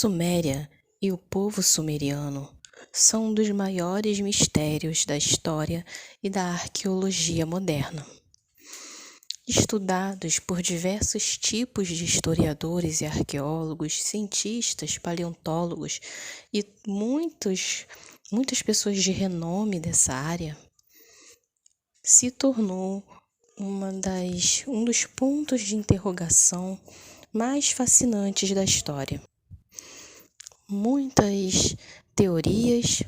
Suméria e o povo sumeriano são um dos maiores mistérios da história e da arqueologia moderna. Estudados por diversos tipos de historiadores e arqueólogos, cientistas, paleontólogos e muitas pessoas de renome dessa área, se tornou um dos pontos de interrogação mais fascinantes da história. Muitas teorias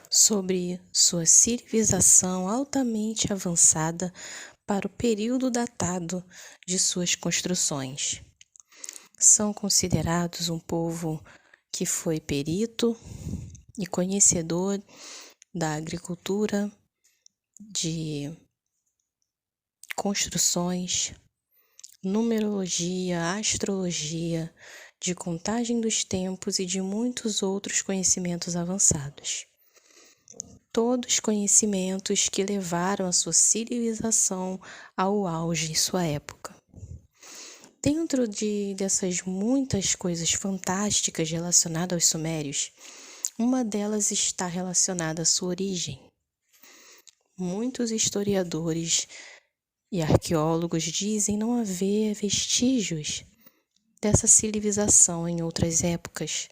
sobre sua civilização altamente avançada para o período datado de suas construções. São considerados um povo que foi perito e conhecedor da agricultura, de construções, numerologia, astrologia, de contagem dos tempos e de muitos outros conhecimentos avançados. Todos conhecimentos que levaram a sua civilização ao auge em sua época. Dentro dessas muitas coisas fantásticas relacionadas aos sumérios, uma delas está relacionada à sua origem. Muitos historiadores e arqueólogos dizem não haver vestígios dessa civilização em outras épocas,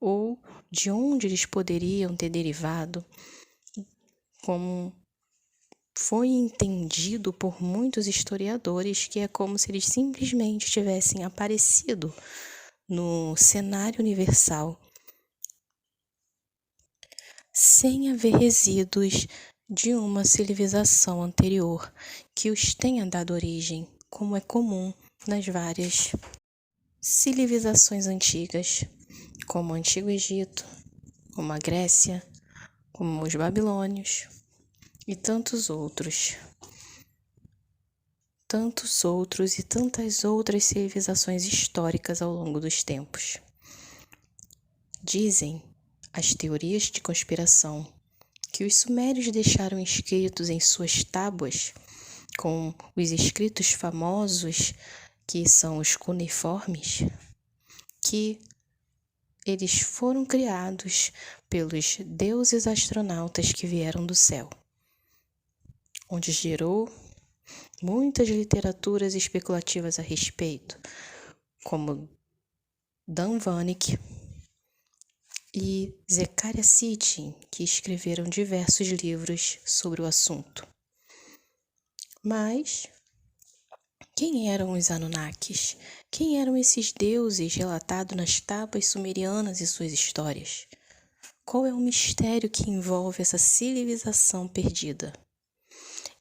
ou de onde eles poderiam ter derivado, como foi entendido por muitos historiadores, que é como se eles simplesmente tivessem aparecido no cenário universal, sem haver resíduos de uma civilização anterior que os tenha dado origem, como é comum nas várias civilizações antigas, como o Antigo Egito, como a Grécia, como os babilônios e tantas outras civilizações históricas ao longo dos tempos. Dizem as teorias de conspiração que os sumérios deixaram escritos em suas tábuas, com os escritos famosos, que são os cuneiformes, que eles foram criados pelos deuses astronautas que vieram do céu, onde gerou muitas literaturas especulativas a respeito, como Dan Vanek e Zecharia Sitchin, que escreveram diversos livros sobre o assunto. Mas quem eram os Anunnakis? Quem eram esses deuses relatados nas tábuas sumerianas e suas histórias? Qual é o mistério que envolve essa civilização perdida?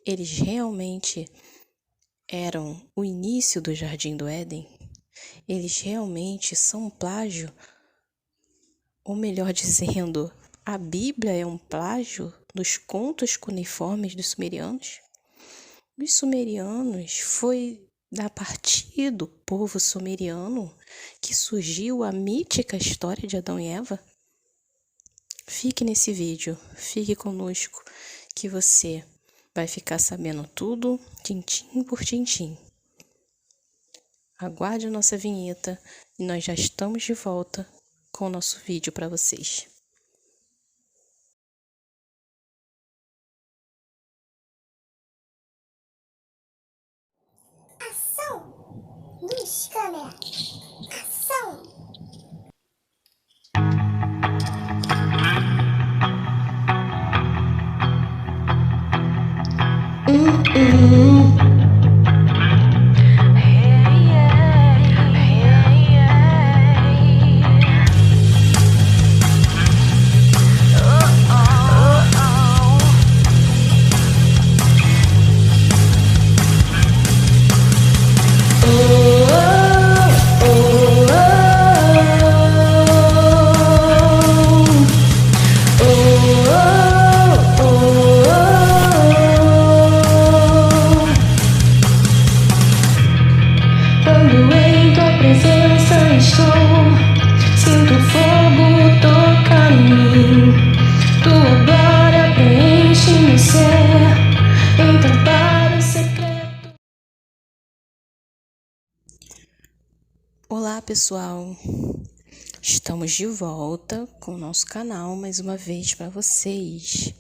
Eles realmente eram o início do Jardim do Éden? Eles realmente são um plágio? Ou melhor dizendo, a Bíblia é um plágio dos contos cuneiformes dos sumerianos? Os sumerianos foi a partir do povo sumeriano que surgiu a mítica história de Adão e Eva? Fique nesse vídeo, fique conosco, que você vai ficar sabendo tudo, tintim por tintim. Aguarde a nossa vinheta e nós já estamos de volta com o nosso vídeo para vocês. Ação! Luz, câmera! Ação! Quando em tua presença estou, sinto o fogo tocar em mim. Tua glória preenche meu ser, então para o secreto. Olá, pessoal! Estamos de volta com o nosso canal mais uma vez para vocês.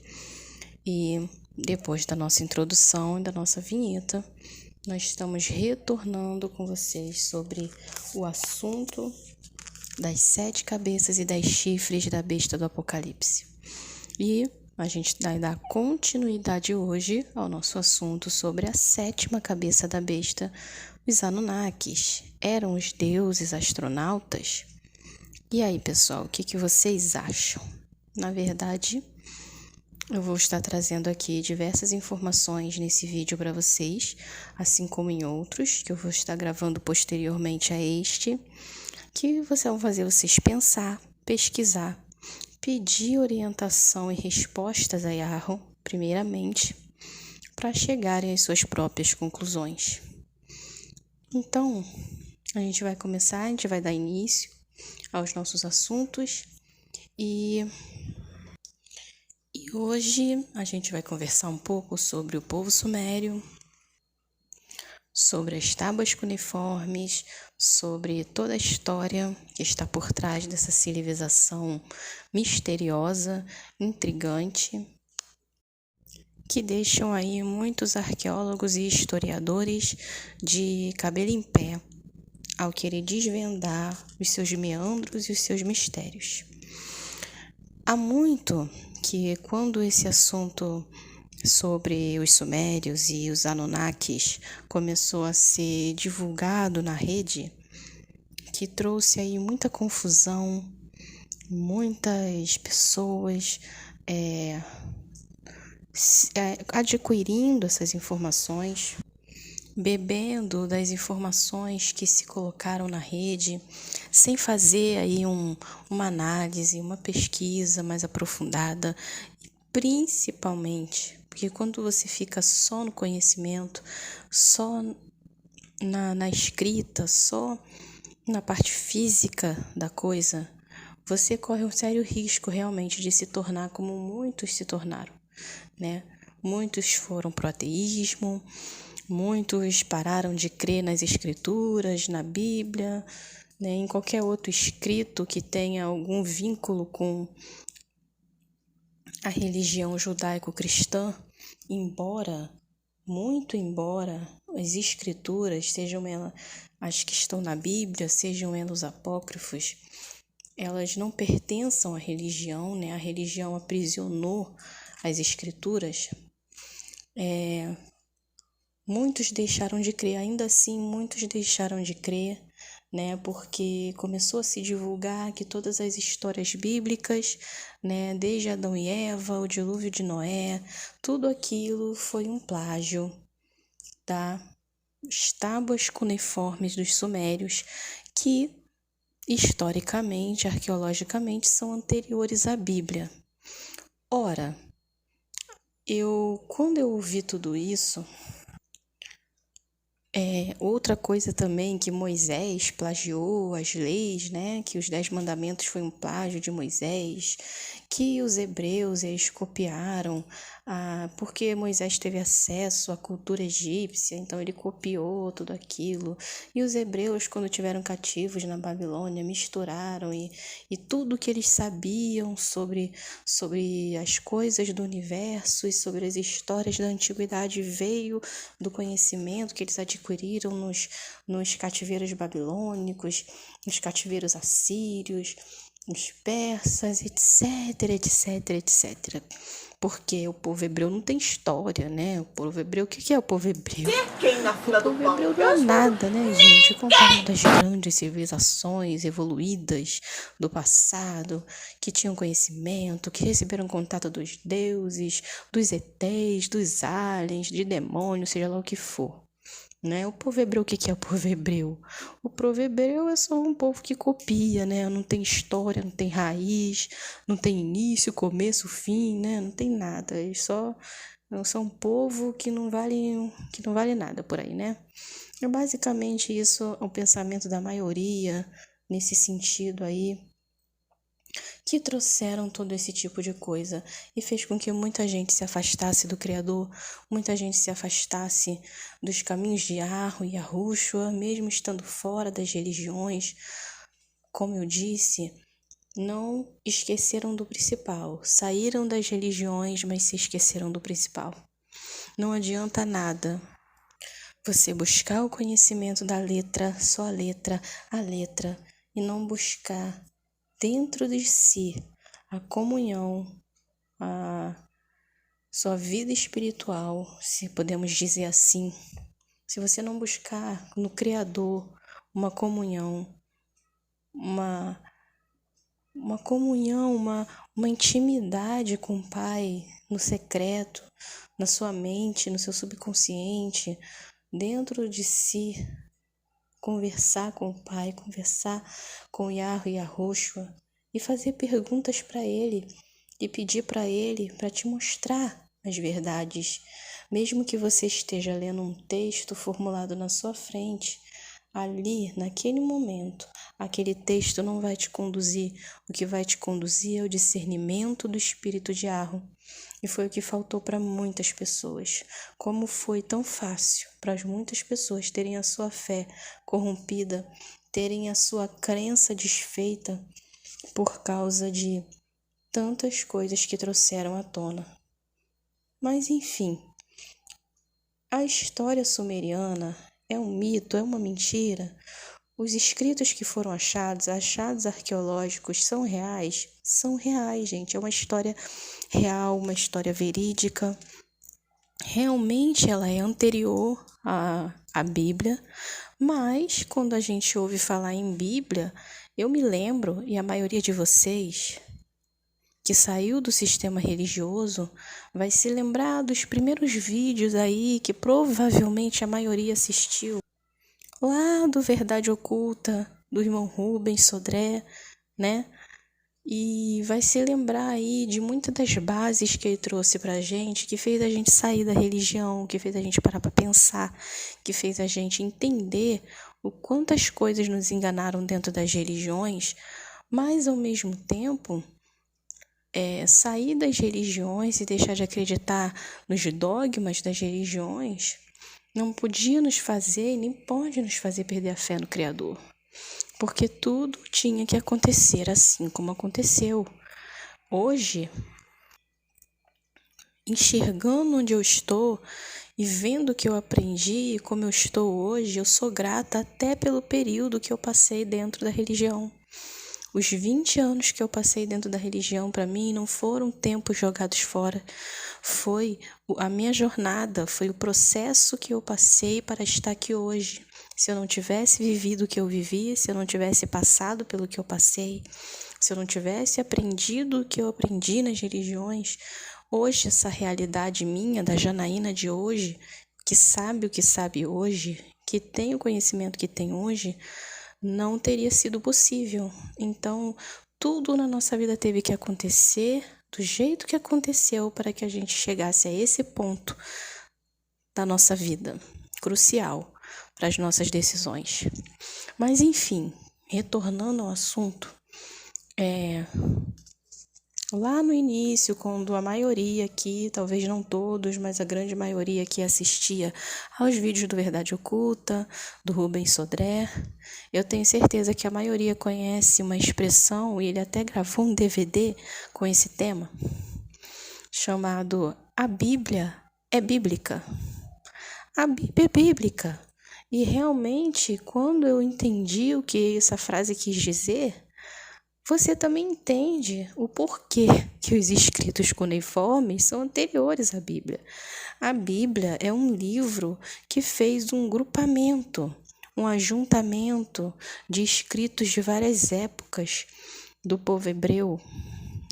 E depois da nossa introdução e da nossa vinheta, nós estamos retornando com vocês sobre o assunto das 7 cabeças e 10 chifres da besta do Apocalipse. E a gente vai dar continuidade hoje ao nosso assunto sobre a 7ª cabeça da besta, os Anunnakis. Eram os deuses astronautas? E aí, pessoal, o que vocês acham? Na verdade, eu vou estar trazendo aqui diversas informações nesse vídeo para vocês, assim como em outros, que eu vou estar gravando posteriormente a este, que vão fazer vocês pensar, pesquisar, pedir orientação e respostas a Yahoo, primeiramente, para chegarem às suas próprias conclusões. Então, a gente vai dar início aos nossos assuntos e hoje a gente vai conversar um pouco sobre o povo sumério, sobre as tábuas cuneiformes, sobre toda a história que está por trás dessa civilização misteriosa, intrigante, que deixam aí muitos arqueólogos e historiadores de cabelo em pé ao querer desvendar os seus meandros e os seus mistérios. Há muito que, quando esse assunto sobre os sumérios e os Anunnakis começou a ser divulgado na rede, que trouxe aí muita confusão, muitas pessoas adquirindo essas informações, bebendo das informações que se colocaram na rede, sem fazer aí uma análise, uma pesquisa mais aprofundada, e principalmente, porque quando você fica só no conhecimento, só na escrita, só na parte física da coisa, você corre um sério risco realmente de se tornar como muitos se tornaram, né? Muitos foram pro ateísmo, muitos pararam de crer nas escrituras, na Bíblia, né, em qualquer outro escrito que tenha algum vínculo com a religião judaico-cristã, muito embora as escrituras, sejam elas as que estão na Bíblia, sejam elas apócrifos, elas não pertençam à religião, né? A religião aprisionou as escrituras. Muitos deixaram de crer, ainda assim muitos deixaram de crer, né, porque começou a se divulgar que todas as histórias bíblicas, né, desde Adão e Eva, o dilúvio de Noé, tudo aquilo foi um plágio das tábuas cuneiformes dos sumérios, que historicamente, arqueologicamente, são anteriores à Bíblia. Ora, quando eu ouvi tudo isso, outra coisa também que Moisés plagiou as leis, né? Que os 10 mandamentos foi um plágio de Moisés, que os hebreus eles copiaram, porque Moisés teve acesso à cultura egípcia, então ele copiou tudo aquilo. E os hebreus, quando tiveram cativos na Babilônia, misturaram e tudo que eles sabiam sobre as coisas do universo e sobre as histórias da antiguidade veio do conhecimento que eles adquiriram nos cativeiros babilônicos, nos cativeiros assírios, nos persas, etc, etc, etc. Porque o povo hebreu não tem história, né? O povo hebreu, o que é o povo hebreu? O povo hebreu não é nada, né, gente? Comparado às grandes civilizações evoluídas do passado, que tinham conhecimento, que receberam contato dos deuses, dos ETs, dos aliens, de demônios, seja lá o que for. Né? O povo hebreu, o que é o povo hebreu? O povo hebreu é só um povo que copia, né? Não tem história, não tem raiz, não tem início, começo, fim, né? Não tem nada. Eles só são um povo que não vale nada por aí, né? É basicamente isso, o pensamento da maioria nesse sentido aí, que trouxeram todo esse tipo de coisa e fez com que muita gente se afastasse do Criador, muita gente se afastasse dos caminhos de Yahweh e Yahushua, mesmo estando fora das religiões, como eu disse, não esqueceram do principal. Saíram das religiões, mas se esqueceram do principal. Não adianta nada você buscar o conhecimento da letra, só a letra, e não buscar dentro de si a comunhão, a sua vida espiritual, se podemos dizer assim. Se você não buscar no Criador uma comunhão, uma comunhão, uma intimidade com o Pai, no secreto, na sua mente, no seu subconsciente, dentro de si, conversar com o Pai, conversar com Yahweh e Yahushua e fazer perguntas para Ele e pedir para Ele para te mostrar as verdades. Mesmo que você esteja lendo um texto formulado na sua frente, ali, naquele momento, aquele texto não vai te conduzir. O que vai te conduzir é o discernimento do Espírito de Yahweh. E foi o que faltou para muitas pessoas. Como foi tão fácil para muitas pessoas terem a sua fé corrompida, terem a sua crença desfeita por causa de tantas coisas que trouxeram à tona. Mas enfim, a história sumeriana é um mito, é uma mentira? Os escritos que foram achados arqueológicos são reais? São reais, gente. É uma história real, uma história verídica. Realmente ela é anterior à Bíblia, mas quando a gente ouve falar em Bíblia, eu me lembro, e a maioria de vocês que saiu do sistema religioso vai se lembrar dos primeiros vídeos aí que provavelmente a maioria assistiu, lá do Verdade Oculta, do irmão Rubens Sodré, né? E vai se lembrar aí de muitas das bases que ele trouxe pra gente, que fez a gente sair da religião, que fez a gente parar para pensar, que fez a gente entender o quanto as coisas nos enganaram dentro das religiões, mas ao mesmo tempo sair das religiões e deixar de acreditar nos dogmas das religiões não podia nos fazer e nem pode nos fazer perder a fé no Criador. Porque tudo tinha que acontecer assim como aconteceu. Hoje, enxergando onde eu estou e vendo o que eu aprendi e como eu estou hoje, eu sou grata até pelo período que eu passei dentro da religião. Os 20 anos que eu passei dentro da religião, para mim, não foram tempos jogados fora. Foi a minha jornada, foi o processo que eu passei para estar aqui hoje. Se eu não tivesse vivido o que eu vivi, se eu não tivesse passado pelo que eu passei, se eu não tivesse aprendido o que eu aprendi nas religiões, hoje essa realidade minha, da Janaína de hoje, que sabe o que sabe hoje, que tem o conhecimento que tem hoje, não teria sido possível. Então, tudo na nossa vida teve que acontecer do jeito que aconteceu para que a gente chegasse a esse ponto da nossa vida, crucial para as nossas decisões. Mas, enfim, retornando ao assunto, lá no início, quando a maioria aqui, talvez não todos, mas a grande maioria aqui assistia aos vídeos do Verdade Oculta, do Rubens Sodré, eu tenho certeza que a maioria conhece uma expressão, e ele até gravou um DVD com esse tema, chamado A Bíblia é Bíblica. A Bíblia é bíblica. E realmente, quando eu entendi o que essa frase quis dizer, você também entende o porquê que os escritos cuneiformes são anteriores à Bíblia. A Bíblia é um livro que fez um grupamento, um ajuntamento de escritos de várias épocas do povo hebreu.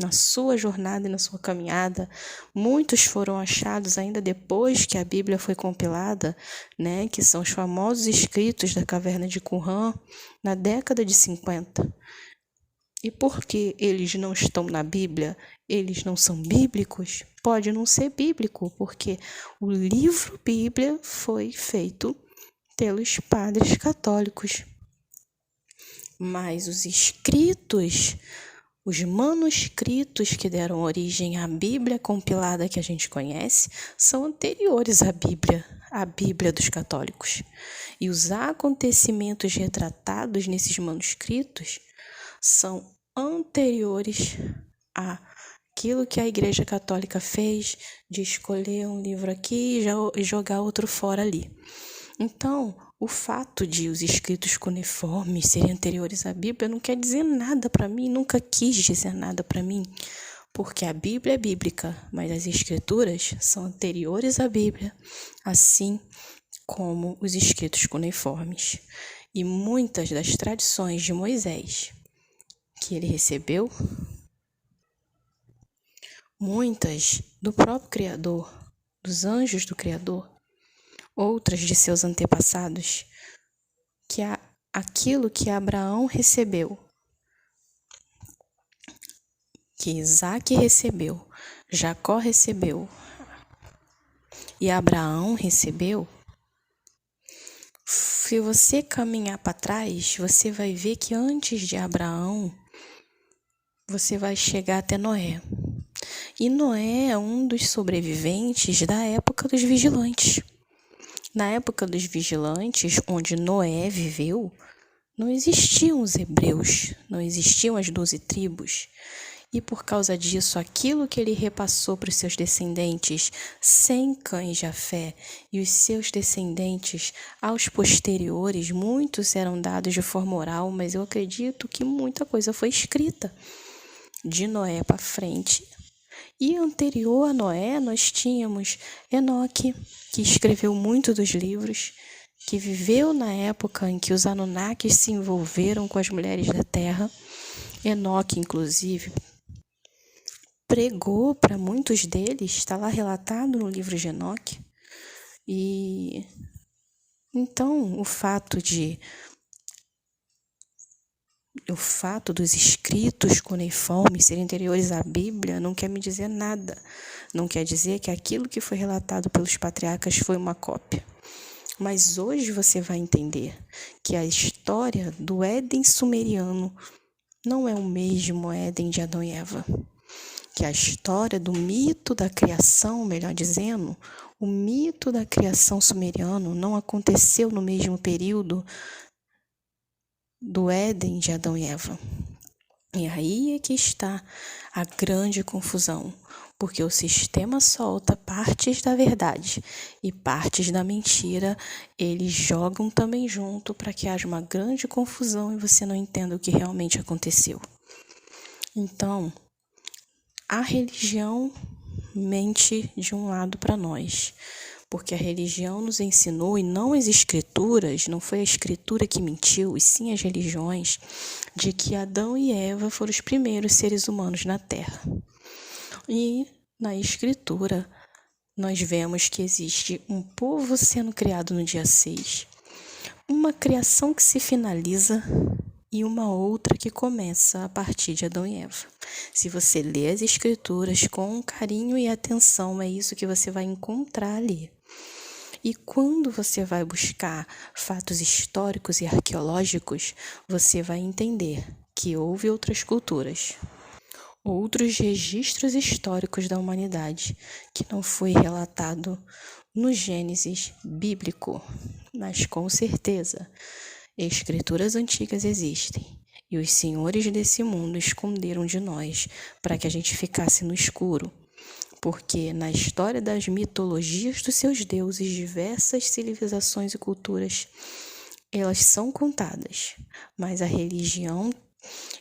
Na sua jornada e na sua caminhada, muitos foram achados ainda depois que a Bíblia foi compilada, né, que são os famosos escritos da Caverna de Qumran, na década de 50. E porque eles não estão na Bíblia, eles não são bíblicos? Pode não ser bíblico, porque o livro Bíblia foi feito pelos padres católicos. Mas os escritos, os manuscritos que deram origem à Bíblia compilada que a gente conhece, são anteriores à Bíblia dos católicos. E os acontecimentos retratados nesses manuscritos são anteriores àquilo que a Igreja Católica fez de escolher um livro aqui e jogar outro fora ali. Então, o fato de os escritos cuneiformes serem anteriores à Bíblia não quer dizer nada para mim, nunca quis dizer nada para mim, porque a Bíblia é bíblica, mas as escrituras são anteriores à Bíblia, assim como os escritos cuneiformes. E muitas das tradições de Moisés que ele recebeu, muitas do próprio Criador, dos anjos do Criador, outras de seus antepassados, que aquilo que Abraão recebeu, que Isaac recebeu, Jacó recebeu e Abraão recebeu. Se você caminhar para trás, você vai ver que antes de Abraão, você vai chegar até Noé. E Noé é um dos sobreviventes da época dos vigilantes. Na época dos vigilantes, onde Noé viveu, não existiam os hebreus, não existiam as 12 tribos. E por causa disso, aquilo que ele repassou para os seus descendentes, Sem, Cã e Jafé, e os seus descendentes aos posteriores, muitos eram dados de forma oral, mas eu acredito que muita coisa foi escrita de Noé para frente. E anterior a Noé, nós tínhamos Enoque, que escreveu muito dos livros, que viveu na época em que os Anunnakis se envolveram com as mulheres da terra. Enoque, inclusive, pregou para muitos deles, está lá relatado no livro de Enoque. E então o fato dos escritos cuneiformes serem anteriores à Bíblia não quer me dizer nada. Não quer dizer que aquilo que foi relatado pelos patriarcas foi uma cópia. Mas hoje você vai entender que a história do Éden sumeriano não é o mesmo Éden de Adão e Eva. Que a história do mito da criação, melhor dizendo, o mito da criação sumeriano não aconteceu no mesmo período do Éden de Adão e Eva. E aí é que está a grande confusão, porque o sistema solta partes da verdade e partes da mentira, eles jogam também junto para que haja uma grande confusão e você não entenda o que realmente aconteceu. Então, a religião mente de um lado para nós, porque a religião nos ensinou, e não as escrituras, não foi a escritura que mentiu, e sim as religiões, de que Adão e Eva foram os primeiros seres humanos na Terra. E na escritura, nós vemos que existe um povo sendo criado no dia 6, uma criação que se finaliza e uma outra que começa a partir de Adão e Eva. Se você lê as escrituras com carinho e atenção, é isso que você vai encontrar ali. E quando você vai buscar fatos históricos e arqueológicos, você vai entender que houve outras culturas, outros registros históricos da humanidade que não foi relatado no Gênesis bíblico, mas com certeza escrituras antigas existem e os senhores desse mundo esconderam de nós para que a gente ficasse no escuro. Porque na história das mitologias dos seus deuses, diversas civilizações e culturas, elas são contadas. Mas a religião,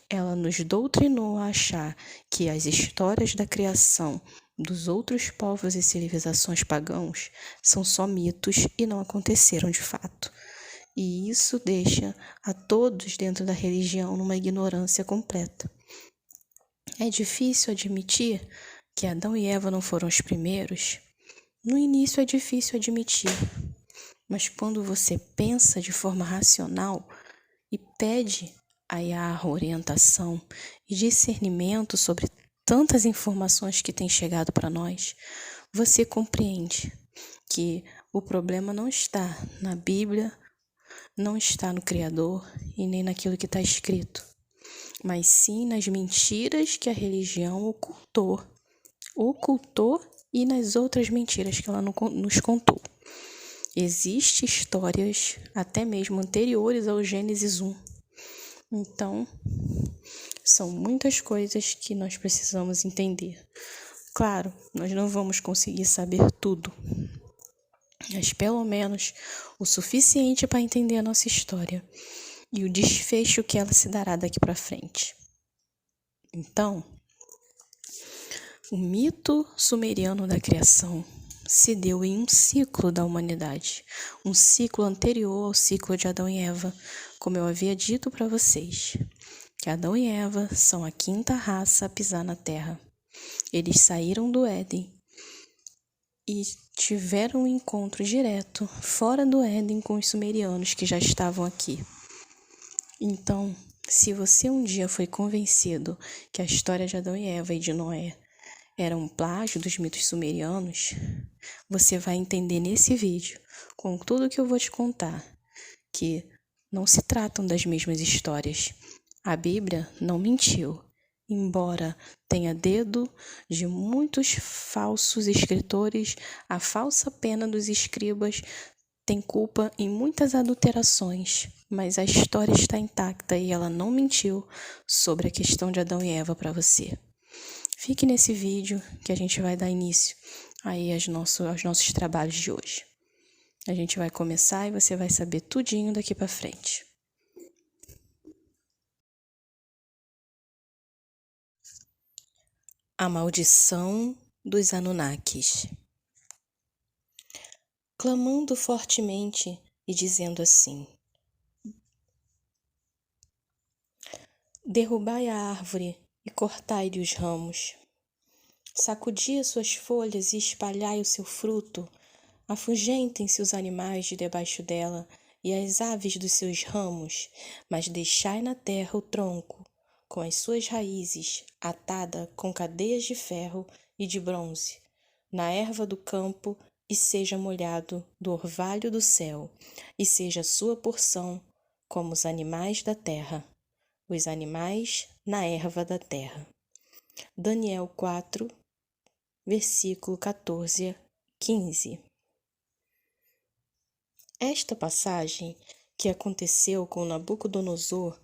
ela nos doutrinou a achar que as histórias da criação dos outros povos e civilizações pagãos são só mitos e não aconteceram de fato. E isso deixa a todos dentro da religião numa ignorância completa. É difícil admitir que Adão e Eva não foram os primeiros? No início é difícil admitir, mas quando você pensa de forma racional e pede a Yahweh orientação e discernimento sobre tantas informações que têm chegado para nós, você compreende que o problema não está na Bíblia, não está no Criador e nem naquilo que está escrito, mas sim nas mentiras que a religião ocultou e nas outras mentiras que ela nos contou. Existem histórias até mesmo anteriores ao Gênesis 1. Então, São muitas coisas que nós precisamos entender. Claro, nós não vamos conseguir saber tudo, mas pelo menos o suficiente para entender a nossa história e o desfecho que ela se dará daqui para frente. Então, o mito sumeriano da criação se deu em um ciclo da humanidade, um ciclo anterior ao ciclo de Adão e Eva, como eu havia dito para vocês, que Adão e Eva são a quinta raça a pisar na Terra. Eles saíram do Éden e tiveram um encontro direto fora do Éden com os sumerianos que já estavam aqui. Então, se você um dia foi convencido que a história de Adão e Eva e de Noé era um plágio dos mitos sumerianos, você vai entender nesse vídeo, com tudo que eu vou te contar, que não se tratam das mesmas histórias. A Bíblia não mentiu, embora tenha dedo de muitos falsos escritores, a falsa pena dos escribas tem culpa em muitas adulterações, mas a história está intacta e ela não mentiu sobre a questão de Adão e Eva para você. Fique nesse vídeo que a gente vai dar início aí aos nossos trabalhos de hoje. A gente vai começar e você vai saber tudinho daqui para frente. A maldição dos Anunnakis. Clamando fortemente e dizendo assim: derrubai a árvore e cortai-lhe os ramos. Sacudi as suas folhas e espalhai o seu fruto. Afugentem-se os animais de debaixo dela e as aves dos seus ramos, mas deixai na terra o tronco, com as suas raízes, atada com cadeias de ferro e de bronze, na erva do campo, e seja molhado do orvalho do céu, e seja sua porção como os animais da terra, os animais na erva da terra. Daniel 4, versículo 14 a 15. Esta passagem que aconteceu com Nabucodonosor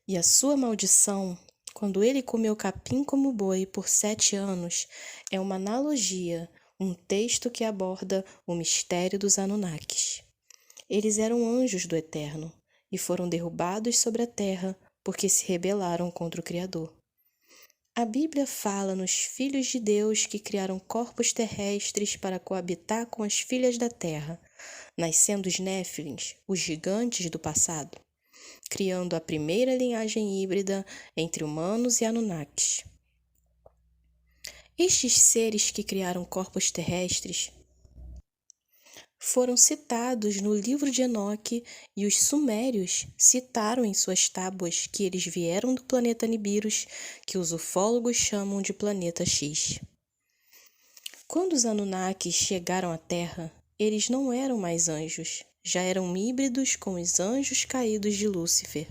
e a sua maldição, quando ele comeu capim como boi por 7 anos, é uma analogia, um texto que aborda o mistério dos Anunnakis. Eles eram anjos do Eterno e foram derrubados sobre a terra porque se rebelaram contra o Criador. A Bíblia fala nos filhos de Deus que criaram corpos terrestres para coabitar com as filhas da terra, nascendo os Néfilins, os gigantes do passado, criando a primeira linhagem híbrida entre humanos e Anunnakis. Estes seres que criaram corpos terrestres foram citados no livro de Enoque e os sumérios citaram em suas tábuas que eles vieram do planeta Nibiros, que os ufólogos chamam de planeta X. Quando os Anunnakis chegaram à Terra, eles não eram mais anjos, já eram híbridos com os anjos caídos de Lúcifer.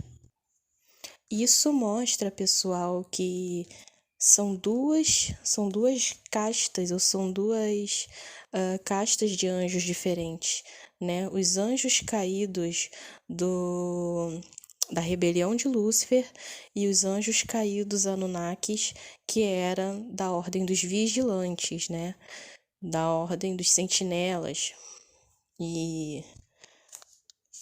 Isso mostra, pessoal, que são duas castas, ou são duas castas de anjos diferentes, né? Os anjos caídos da rebelião de Lúcifer e os anjos caídos Anunnakis, que eram da ordem dos vigilantes, né? Da ordem dos sentinelas. E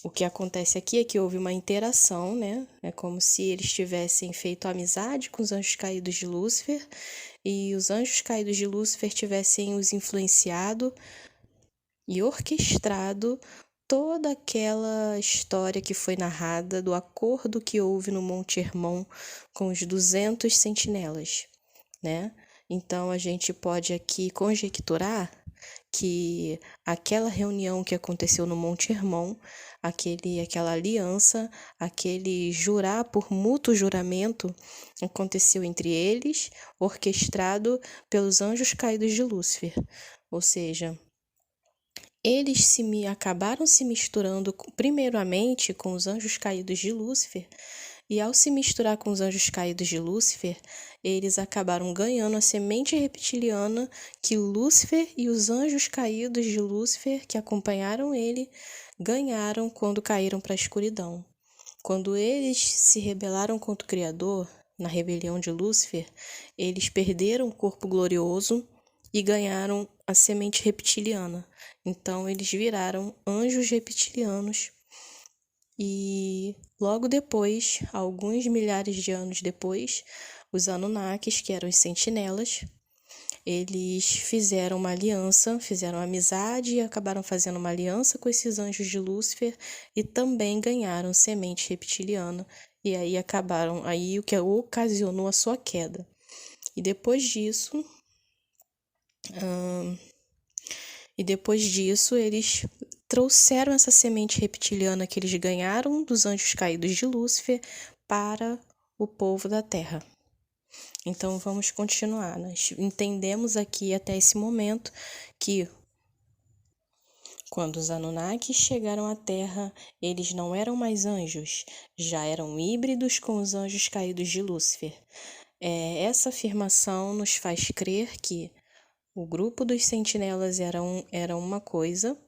o que acontece aqui é que houve uma interação, né? É como se eles tivessem feito amizade com os anjos caídos de Lúcifer e os anjos caídos de Lúcifer tivessem os influenciado e orquestrado toda aquela história que foi narrada do acordo que houve no Monte Hermon com os 200 sentinelas, né? Então, a gente pode aqui conjecturar que aquela reunião que aconteceu no Monte Hermon, aquela aliança, aquele jurar por mútuo juramento, aconteceu entre eles, orquestrado pelos anjos caídos de Lúcifer. Ou seja, eles acabaram se misturando primeiramente com os anjos caídos de Lúcifer, e ao se misturar com os anjos caídos de Lúcifer, eles acabaram ganhando a semente reptiliana que Lúcifer e os anjos caídos de Lúcifer que acompanharam ele ganharam quando caíram para a escuridão. Quando eles se rebelaram contra o Criador, na rebelião de Lúcifer, eles perderam o corpo glorioso e ganharam a semente reptiliana. Então, eles viraram anjos reptilianos. E logo depois, alguns milhares de anos depois, os Anunnakis, que eram os sentinelas, eles fizeram uma aliança, fizeram amizade e acabaram fazendo uma aliança com esses anjos de Lúcifer e também ganharam semente reptiliana. E aí o que ocasionou a sua queda. E depois disso, eles trouxeram essa semente reptiliana que eles ganharam dos anjos caídos de Lúcifer para o povo da Terra. Então, vamos continuar. Nós entendemos aqui até esse momento que quando os Anunnakis chegaram à Terra, eles não eram mais anjos, já eram híbridos com os anjos caídos de Lúcifer. Essa afirmação nos faz crer que o grupo dos sentinelas era uma coisa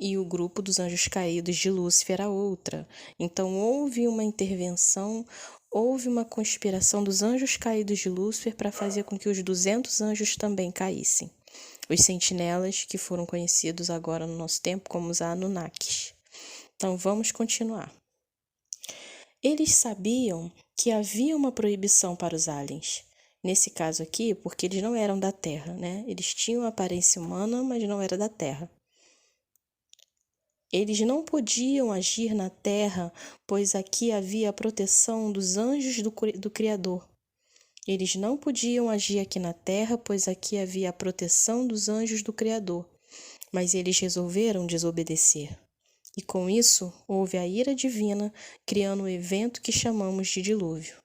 e o grupo dos anjos caídos de Lúcifer era outra. Então, houve uma intervenção, houve uma conspiração dos anjos caídos de Lúcifer para fazer com que os 200 anjos também caíssem. Os sentinelas, que foram conhecidos agora no nosso tempo como os Anunnakis. Então, vamos continuar. Eles sabiam que havia uma proibição para os aliens. Nesse caso aqui, porque eles não eram da Terra, né? Eles tinham aparência humana, mas não eram da Terra. Eles não podiam agir na Terra, pois aqui havia a proteção dos anjos do Criador. Eles não podiam agir aqui na Terra, pois aqui havia a proteção dos anjos do Criador. Mas eles resolveram desobedecer. E com isso, houve a ira divina, criando o evento que chamamos de dilúvio.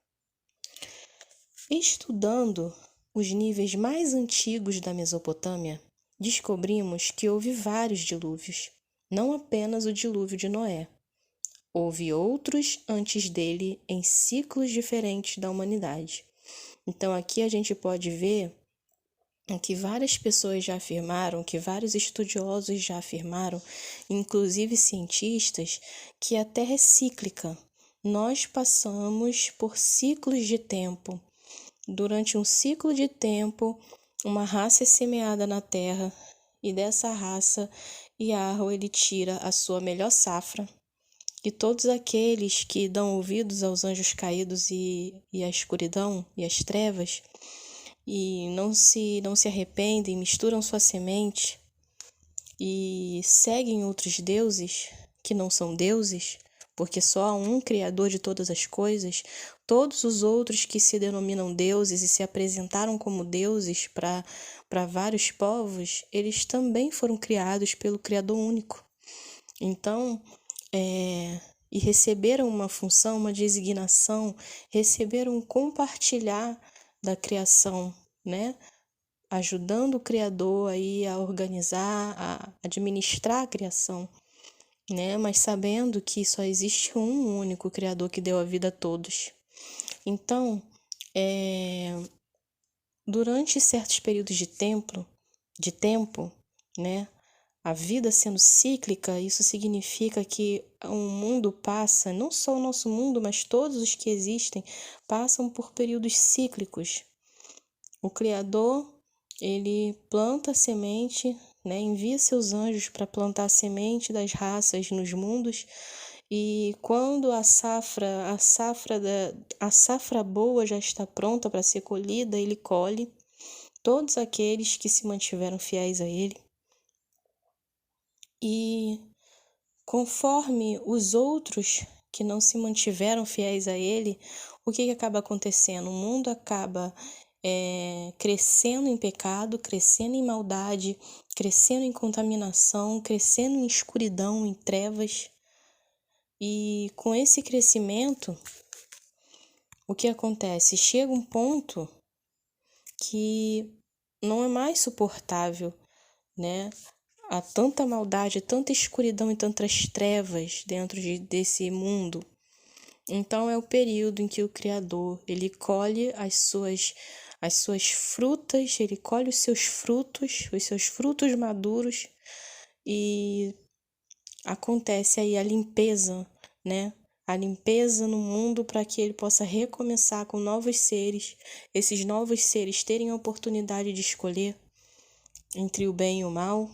Estudando os níveis mais antigos da Mesopotâmia, descobrimos que houve vários dilúvios. Não apenas o dilúvio de Noé. Houve outros antes dele em ciclos diferentes da humanidade. Então, aqui a gente pode ver que várias pessoas já afirmaram, que vários estudiosos já afirmaram, inclusive cientistas, que a Terra é cíclica. Nós passamos por ciclos de tempo. Durante um ciclo de tempo, uma raça é semeada na Terra e dessa raça, Yahweh ele tira a sua melhor safra. E todos aqueles que dão ouvidos aos anjos caídos e à escuridão e às trevas e não se arrependem, misturam sua semente e seguem outros deuses que não são deuses, porque só há um Criador de todas as coisas, todos os outros que se denominam deuses e se apresentaram como deuses para vários povos, eles também foram criados pelo Criador único. Então, e receberam uma função, uma designação, receberam um compartilhar da criação, né? Ajudando o Criador aí a organizar, a administrar a criação, né? Mas sabendo que só existe um único Criador que deu a vida a todos. Então, durante certos períodos de tempo, né? A vida sendo cíclica, isso significa que o mundo passa, não só o nosso mundo, mas todos os que existem, passam por períodos cíclicos. O Criador, ele planta a semente, né, envia seus anjos para plantar a semente das raças nos mundos, e quando a safra boa já está pronta para ser colhida, ele colhe todos aqueles que se mantiveram fiéis a ele. E conforme os outros que não se mantiveram fiéis a ele, o que acaba acontecendo? O mundo acaba crescendo em pecado, crescendo em maldade, crescendo em contaminação, crescendo em escuridão, em trevas. E com esse crescimento, o que acontece? Chega um ponto que não é mais suportável, né? Há tanta maldade, tanta escuridão e tantas trevas dentro desse mundo. Então é o período em que o Criador, ele colhe as suas frutas, ele colhe os seus frutos maduros, e acontece aí a limpeza, né? a limpeza no mundo para que ele possa recomeçar com novos seres, esses novos seres terem a oportunidade de escolher entre o bem e o mal,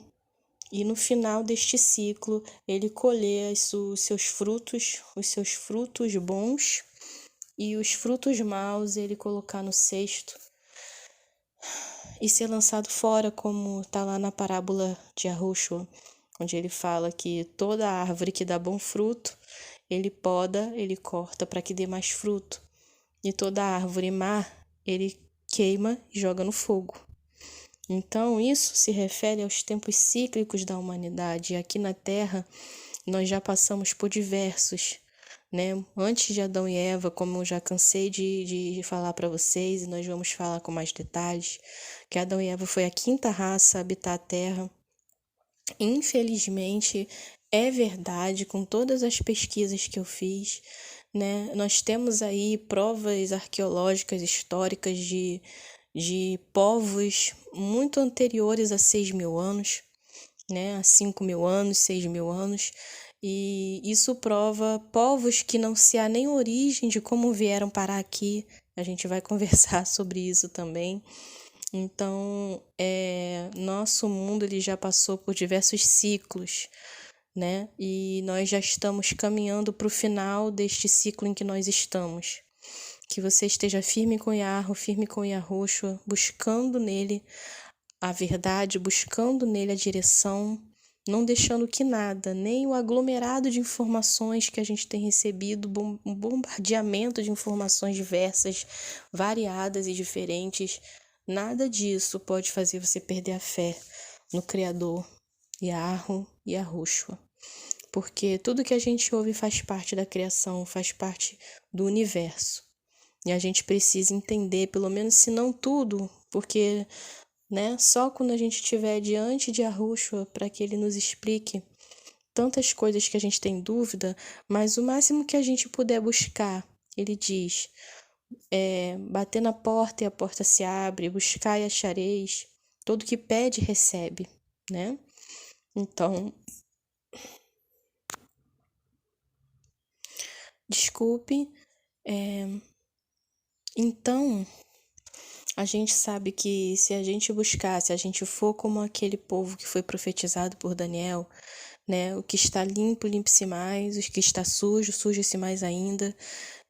e no final deste ciclo ele colher os seus frutos bons, e os frutos maus ele colocar no cesto e ser lançado fora, como está lá na parábola de Yahushua, onde ele fala que toda árvore que dá bom fruto, ele poda, ele corta para que dê mais fruto. E toda árvore má, ele queima e joga no fogo. Então, isso se refere aos tempos cíclicos da humanidade. E aqui na Terra, nós já passamos por diversos, né? Antes de Adão e Eva, como eu já cansei de falar para vocês, e nós vamos falar com mais detalhes, que Adão e Eva foi a quinta raça a habitar a Terra. Infelizmente, é verdade, com todas as pesquisas que eu fiz, né? Nós temos aí provas arqueológicas, históricas de povos muito anteriores a 6.000 anos, né? A 5.000 anos, 6.000 anos, e isso prova povos que não se há nem origem de como vieram parar aqui. A gente vai conversar sobre isso também. Então, nosso mundo ele já passou por diversos ciclos, né? E nós já estamos caminhando para o final deste ciclo em que nós estamos. Que você esteja firme com Yahweh, firme com Yahushua, buscando nele a verdade, buscando nele a direção, não deixando que nada, nem o aglomerado de informações que a gente tem recebido, um bombardeamento de informações diversas, variadas e diferentes, nada disso pode fazer você perder a fé no Criador, Yahweh e Yahushua. Porque tudo que a gente ouve faz parte da criação, faz parte do universo. E a gente precisa entender, pelo menos se não tudo, porque, né, só quando a gente estiver diante de Yahushua para que ele nos explique tantas coisas que a gente tem dúvida, mas o máximo que a gente puder buscar, ele diz, bater na porta e a porta se abre, buscar e achareis, todo que pede recebe, né? Então, desculpe, então, a gente sabe que se a gente buscar, se a gente for como aquele povo que foi profetizado por Daniel, né? O que está limpo, limpe-se mais, o que está sujo, suje-se mais ainda,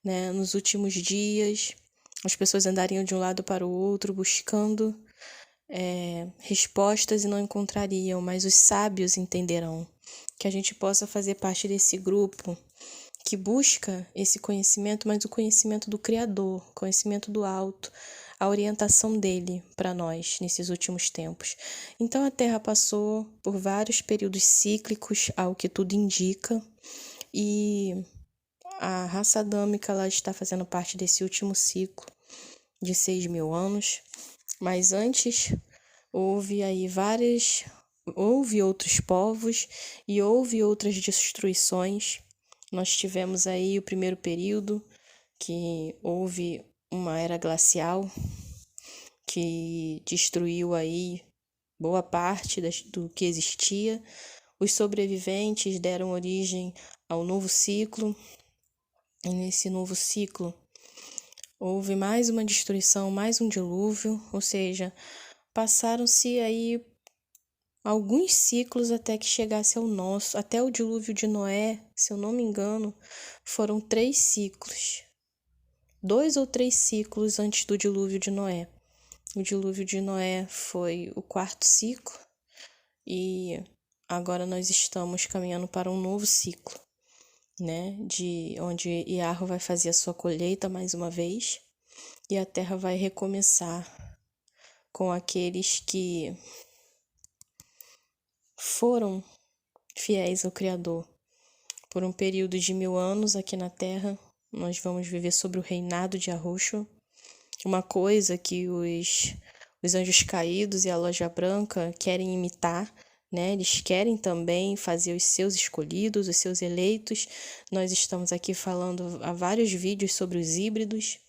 né? Nos últimos dias, as pessoas andariam de um lado para o outro buscando respostas e não encontrariam, mas os sábios entenderão. Que a gente possa fazer parte desse grupo que busca esse conhecimento, mas o conhecimento do Criador, conhecimento do alto, a orientação dele para nós nesses últimos tempos. Então a Terra passou por vários períodos cíclicos, ao que tudo indica, e a raça adâmica ela está fazendo parte desse último ciclo de 6.000 anos, mas antes houve outros povos e houve outras destruições. Nós tivemos aí o primeiro período, que houve uma era glacial, que destruiu aí boa parte do que existia. Os sobreviventes deram origem ao novo ciclo, e nesse novo ciclo houve mais uma destruição, mais um dilúvio, ou seja, passaram-se aí alguns ciclos até que chegasse ao nosso, até o dilúvio de Noé, se eu não me engano, foram 3 ciclos. 2 ou 3 ciclos antes do dilúvio de Noé. O dilúvio de Noé foi o 4º ciclo e agora nós estamos caminhando para um novo ciclo, né? De onde Yahweh vai fazer a sua colheita mais uma vez e a terra vai recomeçar com aqueles que foram fiéis ao Criador. Por um período de 1000 anos aqui na Terra, nós vamos viver sobre o reinado de Yahushua. Uma coisa que os anjos caídos e a loja branca querem imitar, né? Eles querem também fazer os seus escolhidos, os seus eleitos. Nós estamos aqui falando há vários vídeos sobre os híbridos,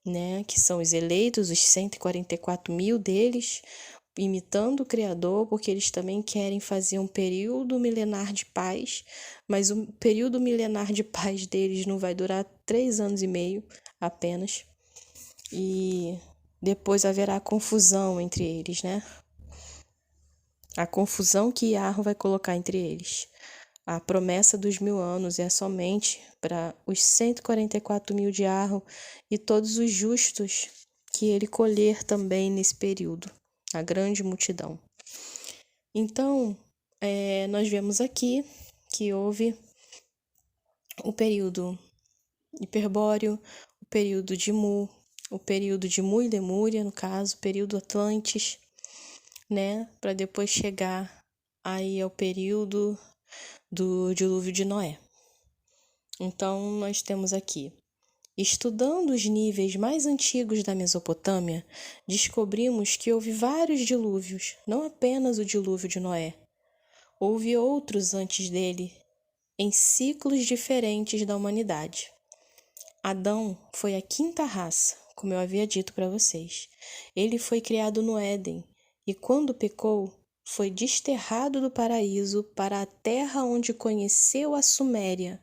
né? Que são os eleitos, os 144.000 deles. imitando o Criador, porque eles também querem fazer um período milenar de paz, mas o período milenar de paz deles não vai durar 3 anos e meio apenas. E depois haverá confusão entre eles, né? A confusão que Yahweh vai colocar entre eles. A promessa dos 1000 anos é somente para os 144.000 de Yahweh e todos os justos que ele colher também nesse período, a grande multidão. Então, nós vemos aqui que houve o período hiperbóreo, o período de Mu, o período de Mu e Lemúria, no caso, o período Atlantes, né, para depois chegar aí ao período do dilúvio de Noé. Então, nós temos aqui, estudando os níveis mais antigos da Mesopotâmia, descobrimos que houve vários dilúvios, não apenas o dilúvio de Noé. Houve outros antes dele, em ciclos diferentes da humanidade. Adão foi a 5ª raça, como eu havia dito para vocês. Ele foi criado no Éden e, quando pecou, foi desterrado do paraíso para a terra onde conheceu a Suméria.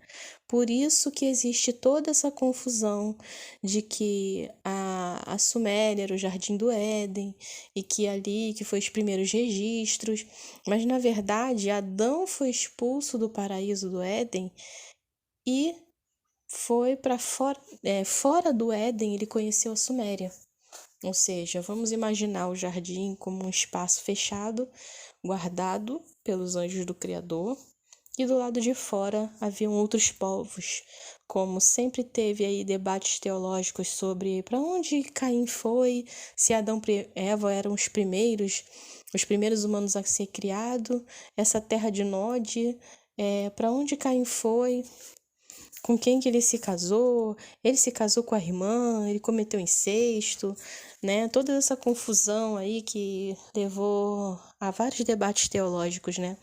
Por isso que existe toda essa confusão de que a Suméria era o jardim do Éden e que ali que foi os primeiros registros. Mas, na verdade, Adão foi expulso do paraíso do Éden e foi para fora do Éden, ele conheceu a Suméria. Ou seja, vamos imaginar o jardim como um espaço fechado, guardado pelos anjos do Criador, e do lado de fora haviam outros povos, como sempre teve aí debates teológicos sobre para onde Caim foi, se Adão e Eva eram os primeiros humanos a ser criados, essa terra de Nod, para onde Caim foi, com quem que ele se casou com a irmã, ele cometeu incesto, né? Toda essa confusão aí que levou a vários debates teológicos, né?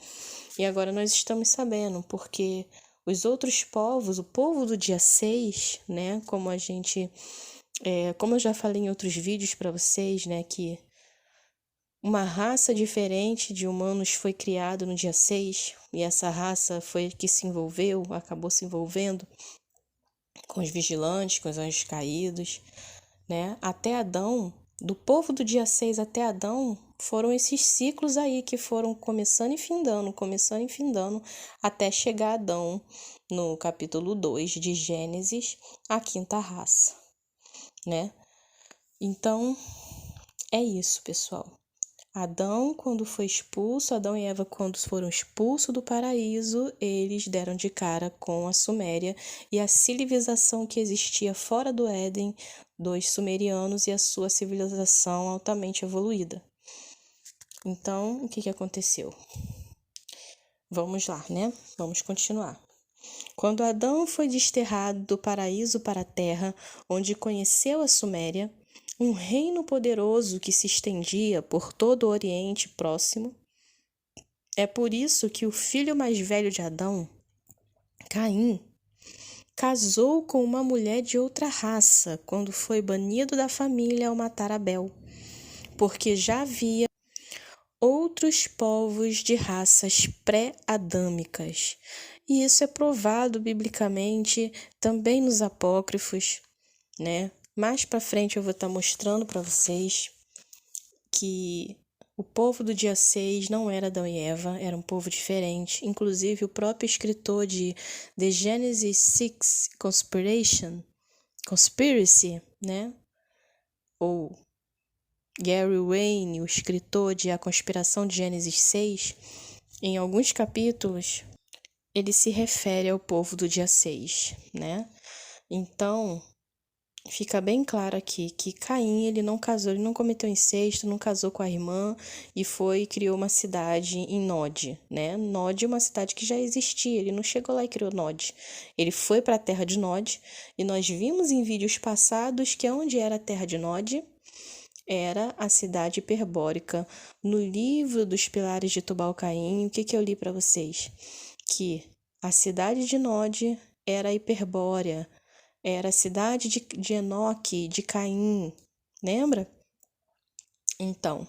E agora nós estamos sabendo, porque os outros povos, o povo do dia 6, né? Como eu já falei em outros vídeos para vocês, né? Que uma raça diferente de humanos foi criada no dia 6, e essa raça foi que acabou se envolvendo com os vigilantes, com os anjos caídos, né? Até Adão, do povo do dia 6 até Adão, foram esses ciclos aí que foram começando e findando, até chegar a Adão, no capítulo 2 de Gênesis, a 5ª raça, né? Então, é isso, pessoal. Adão e Eva, quando foram expulsos do paraíso, eles deram de cara com a Suméria e a civilização que existia fora do Éden, dos sumerianos e a sua civilização altamente evoluída. Então, o que aconteceu? Vamos lá, né? Vamos continuar. Quando Adão foi desterrado do paraíso para a terra, onde conheceu a Suméria, um reino poderoso que se estendia por todo o Oriente Próximo. É por isso que o filho mais velho de Adão, Caim, casou com uma mulher de outra raça quando foi banido da família ao matar Abel, porque já havia outros povos de raças pré-adâmicas. E isso é provado biblicamente também nos apócrifos, né? Mais para frente eu vou estar mostrando para vocês que o povo do dia 6 não era Adão e Eva, era um povo diferente. Inclusive, o próprio escritor de The Genesis 6 Conspiracy, né? Ou Gary Wayne, o escritor de A Conspiração de Gênesis 6, em alguns capítulos, ele se refere ao povo do dia 6, né? Então, fica bem claro aqui que Caim, ele não casou, ele não cometeu incesto, não casou com a irmã e criou uma cidade em Nod, né? Nod é uma cidade que já existia, ele não chegou lá e criou Nod. Ele foi para a terra de Nod e nós vimos em vídeos passados que onde era a terra de Nod era a cidade hiperbórica. No livro dos Pilares de Tubal-Caim, o que eu li para vocês? Que a cidade de Nod era hiperbórea, era a cidade de Enoque, de Caim, lembra? Então,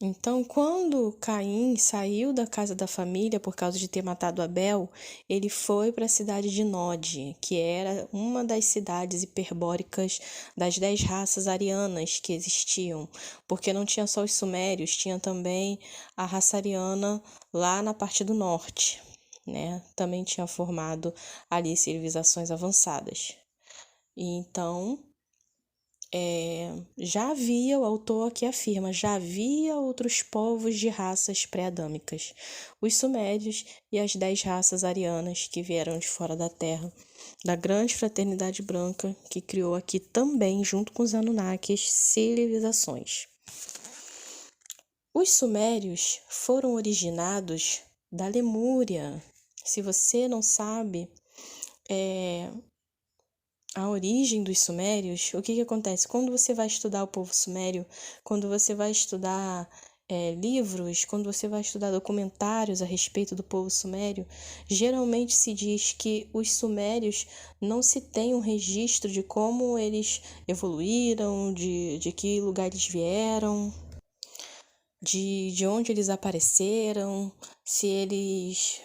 Então, quando Caim saiu da casa da família por causa de ter matado Abel, ele foi para a cidade de Nod, que era uma das cidades hiperbóricas das 10 raças arianas que existiam, porque não tinha só os sumérios, tinha também a raça ariana lá na parte do norte, né? Também tinha formado ali civilizações avançadas. Então, já havia, o autor aqui afirma, já havia outros povos de raças pré-adâmicas, os sumérios e as 10 raças arianas que vieram de fora da terra, da grande fraternidade branca que criou aqui também, junto com os Anunnakis, civilizações. Os sumérios foram originados da Lemúria. Se você não sabe, a origem dos sumérios, o que acontece? Quando você vai estudar o povo sumério, quando você vai estudar livros, quando você vai estudar documentários a respeito do povo sumério, geralmente se diz que os sumérios não se tem um registro de como eles evoluíram, de que lugar eles vieram, de onde eles apareceram, se eles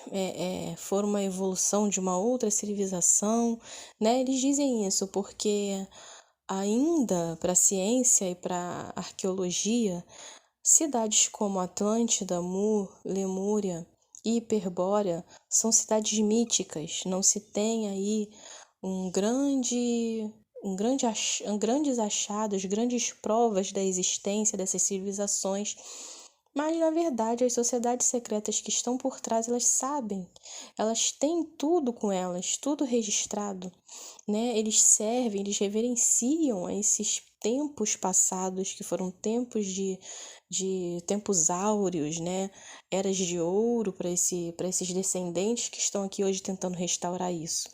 foram uma evolução de uma outra civilização, né? Eles dizem isso porque ainda para a ciência e para a arqueologia, cidades como Atlântida, Lemúria e Hiperbórea são cidades míticas, não se tem aí grandes achados, grandes provas da existência dessas civilizações, mas na verdade as sociedades secretas que estão por trás, elas sabem, elas têm tudo com elas, tudo registrado, né? Eles servem, eles reverenciam esses tempos passados, que foram tempos de tempos áureos, né? Eras de ouro para esses descendentes que estão aqui hoje tentando restaurar isso.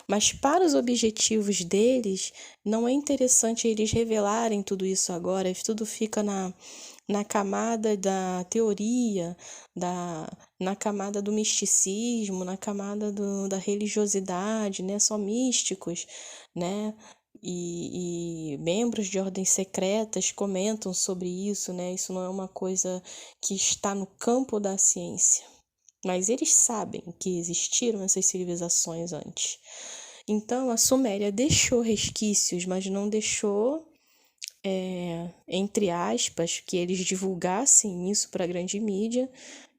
Mas para os objetivos deles, não é interessante eles revelarem tudo isso agora, isso tudo fica na camada da teoria, na camada do misticismo, na camada da religiosidade, né? Só místicos, né? E membros de ordens secretas comentam sobre isso, né? Isso não é uma coisa que está no campo da ciência. Mas eles sabem que existiram essas civilizações antes. Então, a Suméria deixou resquícios, mas não deixou, entre aspas, que eles divulgassem isso para a grande mídia,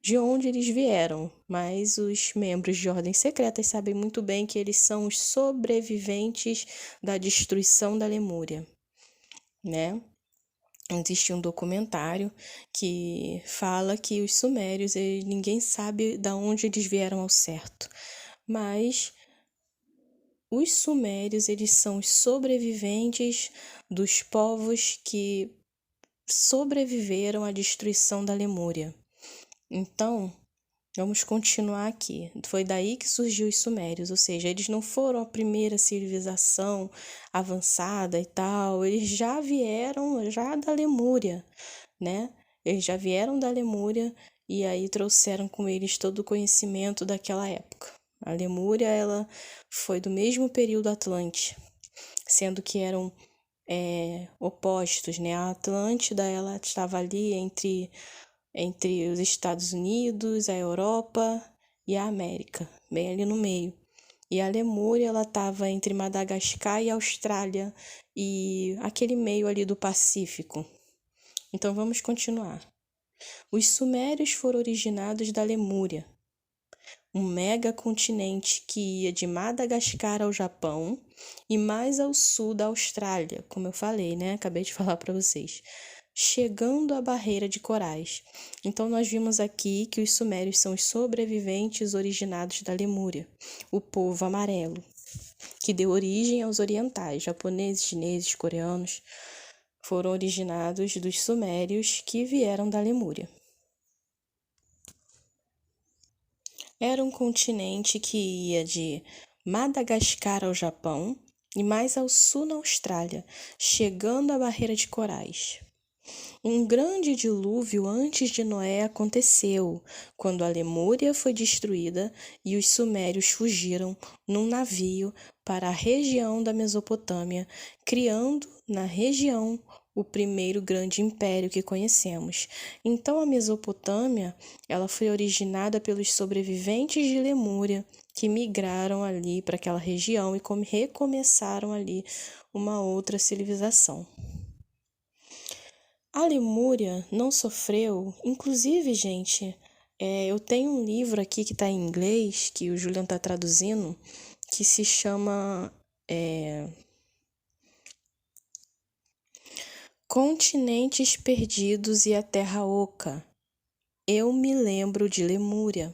de onde eles vieram. Mas os membros de ordens secretas sabem muito bem que eles são os sobreviventes da destruição da Lemúria, né? Existe um documentário que fala que os sumérios, ninguém sabe de onde eles vieram ao certo, mas os sumérios, eles são os sobreviventes dos povos que sobreviveram à destruição da Lemúria. Então, vamos continuar aqui. Foi daí que surgiu os sumérios, ou seja, eles não foram a primeira civilização avançada e tal, eles já vieram já da Lemúria, né? Eles já vieram da Lemúria e aí trouxeram com eles todo o conhecimento daquela época. A Lemúria, ela foi do mesmo período Atlante, sendo que eram opostos, né? A Atlântida, ela estava ali entre os Estados Unidos, a Europa e a América, bem ali no meio. E a Lemúria, ela estava entre Madagascar e Austrália e aquele meio ali do Pacífico. Então vamos continuar. Os sumérios foram originados da Lemúria, um megacontinente que ia de Madagascar ao Japão e mais ao sul da Austrália, como eu falei, né? Acabei de falar para vocês. Chegando à barreira de corais. Então, nós vimos aqui que os sumérios são os sobreviventes originados da Lemúria, o povo amarelo, que deu origem aos orientais, japoneses, chineses, coreanos, foram originados dos sumérios que vieram da Lemúria. Era um continente que ia de Madagascar ao Japão e mais ao sul na Austrália, chegando à barreira de corais. Um grande dilúvio antes de Noé aconteceu, quando a Lemúria foi destruída e os sumérios fugiram num navio para a região da Mesopotâmia, criando na região o primeiro grande império que conhecemos. Então, a Mesopotâmia, ela foi originada pelos sobreviventes de Lemúria, que migraram ali para aquela região e recomeçaram ali uma outra civilização. A Lemúria não sofreu, inclusive, gente, eu tenho um livro aqui que está em inglês, que o Julian está traduzindo, que se chama Continentes Perdidos e a Terra Oca. Eu me lembro de Lemúria.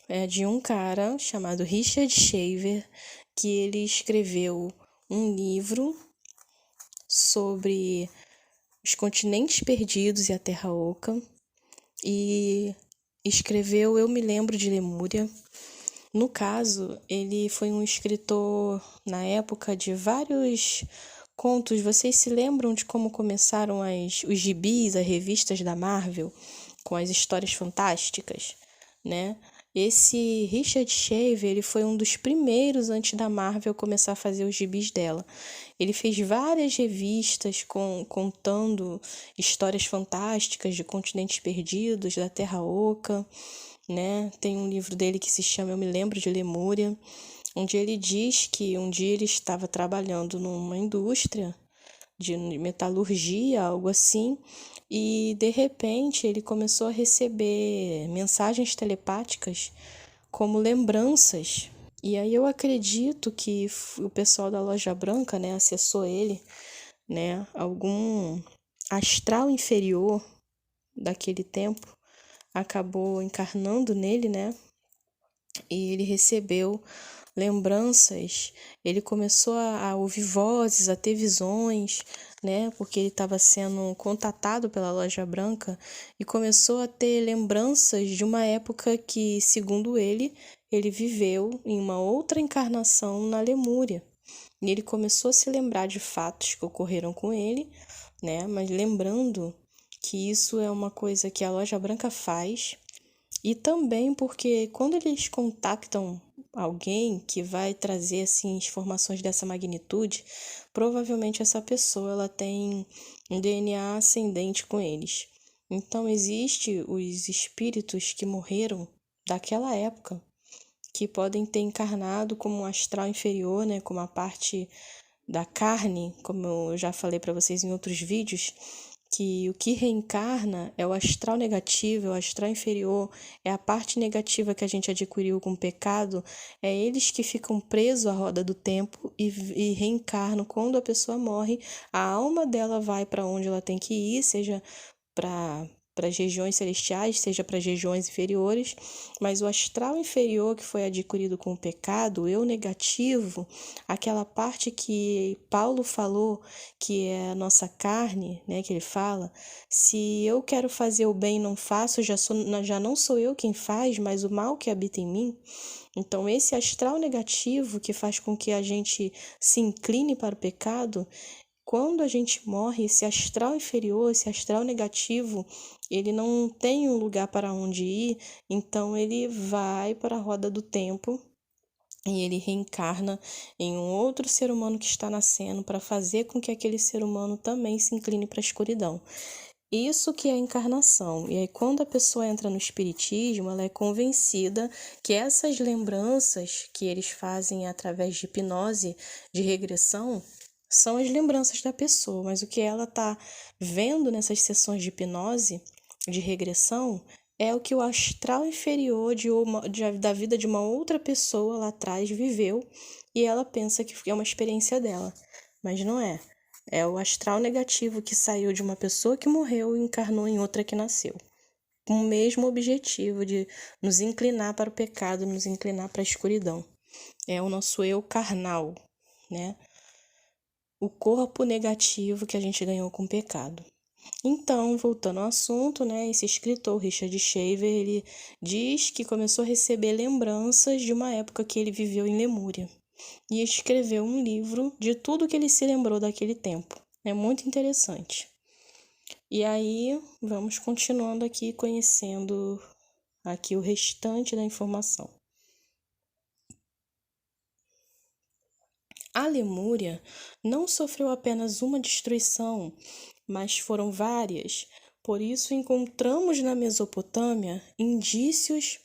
É de um cara chamado Richard Shaver, que ele escreveu um livro sobre os continentes perdidos e a Terra Oca, e escreveu Eu Me Lembro de Lemúria. No caso, ele foi um escritor na época de vários contos. Vocês se lembram de como começaram os gibis, as revistas da Marvel, com as histórias fantásticas, né? Esse Richard Shaver, ele foi um dos primeiros antes da Marvel começar a fazer os gibis dela. Ele fez várias revistas contando histórias fantásticas de continentes perdidos, da Terra Oca, né? Tem um livro dele que se chama Eu Me Lembro de Lemúria, onde ele diz que um dia ele estava trabalhando numa indústria de metalurgia, algo assim, e de repente ele começou a receber mensagens telepáticas como lembranças. E aí eu acredito que o pessoal da Loja Branca, né, acessou ele, né, algum astral inferior daquele tempo acabou encarnando nele, né? E ele recebeu lembranças, ele começou a ouvir vozes, a ter visões, né? Porque ele estava sendo contatado pela Loja Branca e começou a ter lembranças de uma época que, segundo ele viveu em uma outra encarnação na Lemúria. E ele começou a se lembrar de fatos que ocorreram com ele, né? Mas lembrando que isso é uma coisa que a Loja Branca faz, e também porque quando eles contactam alguém que vai trazer assim informações dessa magnitude, provavelmente essa pessoa ela tem um DNA ascendente com eles. Então existe os espíritos que morreram daquela época, que podem ter encarnado como um astral inferior, né, como a parte da carne, como eu já falei para vocês em outros vídeos, que o que reencarna é o astral negativo, é o astral inferior, é a parte negativa que a gente adquiriu com o pecado, é eles que ficam presos à roda do tempo e reencarnam. Quando a pessoa morre, a alma dela vai para onde ela tem que ir, seja para as regiões celestiais, seja para as regiões inferiores, mas o astral inferior que foi adquirido com o pecado, o eu negativo, aquela parte que Paulo falou, que é a nossa carne, né, que ele fala, se eu quero fazer o bem e não faço, já não sou eu quem faz, mas o mal que habita em mim. Então, esse astral negativo que faz com que a gente se incline para o pecado, quando a gente morre, esse astral inferior, esse astral negativo, ele não tem um lugar para onde ir, então ele vai para a roda do tempo e ele reencarna em um outro ser humano que está nascendo para fazer com que aquele ser humano também se incline para a escuridão. Isso que é a encarnação. E aí, quando a pessoa entra no espiritismo, ela é convencida que essas lembranças que eles fazem através de hipnose, de regressão, são as lembranças da pessoa, mas o que ela está vendo nessas sessões de hipnose, de regressão, é o que o astral inferior da vida de uma outra pessoa lá atrás viveu e ela pensa que é uma experiência dela, mas não é. É o astral negativo que saiu de uma pessoa que morreu e encarnou em outra que nasceu, com o mesmo objetivo de nos inclinar para o pecado, nos inclinar para a escuridão. É o nosso eu carnal, né? O corpo negativo que a gente ganhou com o pecado. Então, voltando ao assunto, né, esse escritor, Richard Shaver, ele diz que começou a receber lembranças de uma época que ele viveu em Lemúria e escreveu um livro de tudo que ele se lembrou daquele tempo. É muito interessante. E aí, vamos continuando aqui, conhecendo aqui o restante da informação. A Lemúria não sofreu apenas uma destruição, mas foram várias. Por isso, encontramos na Mesopotâmia indícios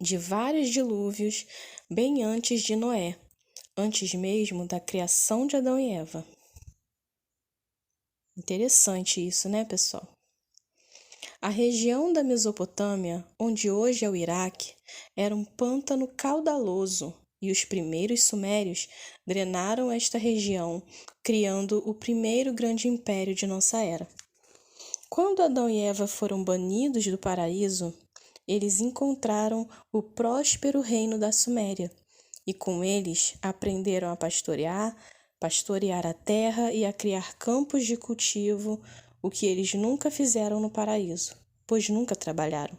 de vários dilúvios bem antes de Noé, antes mesmo da criação de Adão e Eva. Interessante isso, né, pessoal? A região da Mesopotâmia, onde hoje é o Iraque, era um pântano caudaloso e os primeiros sumérios drenaram esta região, criando o primeiro grande império de nossa era. Quando Adão e Eva foram banidos do paraíso, eles encontraram o próspero reino da Suméria e com eles aprenderam a pastorear a terra e a criar campos de cultivo, o que eles nunca fizeram no paraíso, pois nunca trabalharam.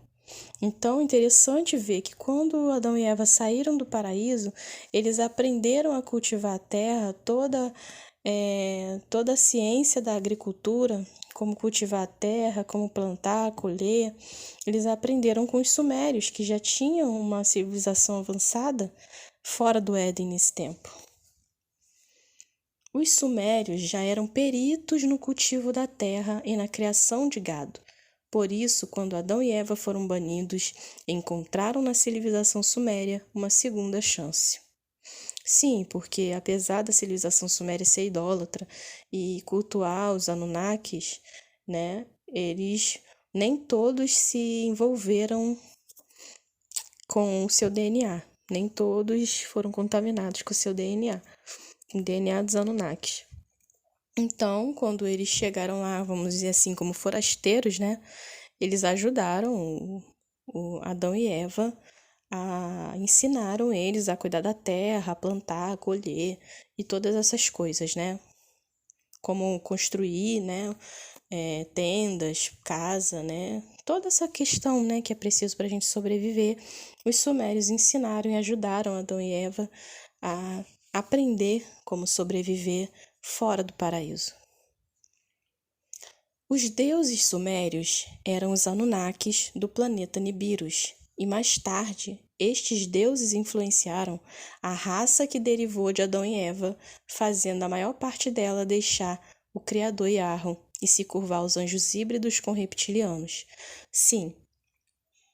Então, é interessante ver que quando Adão e Eva saíram do paraíso, eles aprenderam a cultivar a terra, toda a ciência da agricultura, como cultivar a terra, como plantar, colher. Eles aprenderam com os sumérios, que já tinham uma civilização avançada fora do Éden nesse tempo. Os sumérios já eram peritos no cultivo da terra e na criação de gado. Por isso, quando Adão e Eva foram banidos, encontraram na civilização suméria uma segunda chance. Sim, porque apesar da civilização suméria ser idólatra e cultuar os Anunnakis, né, eles nem todos se envolveram com o seu DNA, nem todos foram contaminados com o seu DNA, o DNA dos Anunnakis. Então, quando eles chegaram lá, vamos dizer assim, como forasteiros, né, eles ajudaram o Adão e Eva, ensinaram eles a cuidar da terra, a plantar, a colher e todas essas coisas, né? Como construir, né? Tendas, casa, né? Toda essa questão, né, que é preciso para a gente sobreviver. Os sumérios ensinaram e ajudaram Adão e Eva a aprender como sobreviver fora do paraíso. Os deuses sumérios eram os Anunnakis do planeta Nibiros, e mais tarde, estes deuses influenciaram a raça que derivou de Adão e Eva, fazendo a maior parte dela deixar o Criador Yahweh e se curvar aos anjos híbridos com reptilianos. Sim,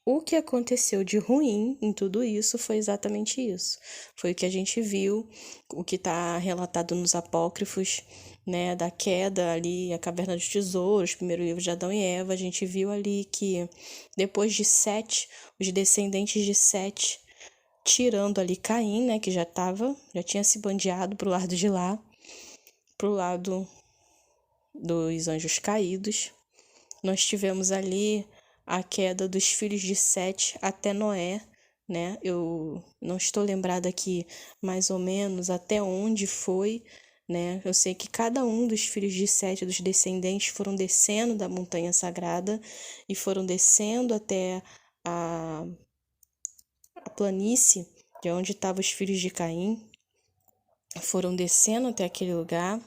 o que aconteceu de ruim em tudo isso foi exatamente isso. Foi o que a gente viu, o que está relatado nos apócrifos, né, da queda ali, a caverna dos tesouros, primeiro livro de Adão e Eva. A gente viu ali que depois de Sete, os descendentes de Sete, tirando ali Caim, né, que já tinha se bandeado pro lado de lá, pro lado dos anjos caídos. Nós tivemos ali a queda dos filhos de Sete até Noé, né? Eu não estou lembrada aqui mais ou menos até onde foi, né? Eu sei que cada um dos filhos de Sete, dos descendentes, foram descendo da montanha sagrada e foram descendo até a planície de onde estavam os filhos de Caim, foram descendo até aquele lugar,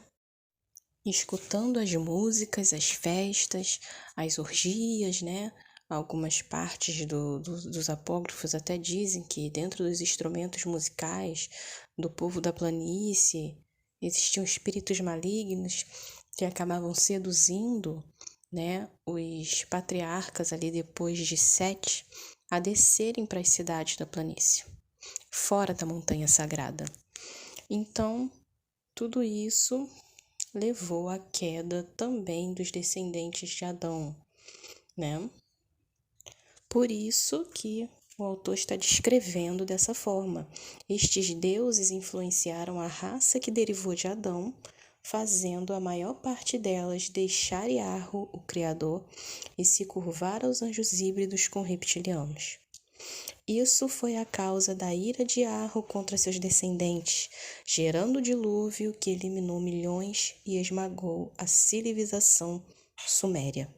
escutando as músicas, as festas, as orgias, né? Algumas partes dos apócrifos até dizem que dentro dos instrumentos musicais do povo da planície existiam espíritos malignos que acabavam seduzindo, né, os patriarcas ali depois de Sete a descerem para as cidades da planície, fora da montanha sagrada. Então, tudo isso levou à queda também dos descendentes de Adão, né? Por isso que o autor está descrevendo dessa forma. Estes deuses influenciaram a raça que derivou de Adão, fazendo a maior parte delas deixar Yahweh, o Criador, e se curvar aos anjos híbridos com reptilianos. Isso foi a causa da ira de Yahweh contra seus descendentes, gerando o dilúvio que eliminou milhões e esmagou a civilização suméria.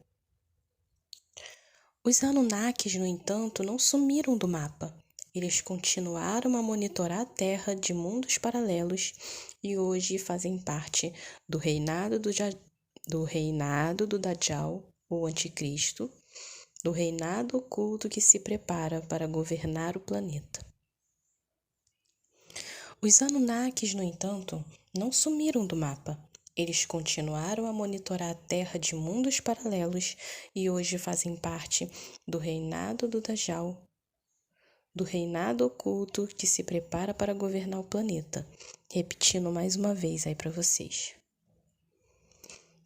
Os Anunnakis, no entanto, não sumiram do mapa. Eles continuaram a monitorar a Terra de mundos paralelos e hoje fazem parte do reinado do Dajjal, o Anticristo, do reinado oculto que se prepara para governar o planeta. Os Anunnakis, no entanto, não sumiram do mapa. Eles continuaram a monitorar a Terra de mundos paralelos e hoje fazem parte do reinado do Dajjal, do reinado oculto que se prepara para governar o planeta. Repetindo mais uma vez aí para vocês.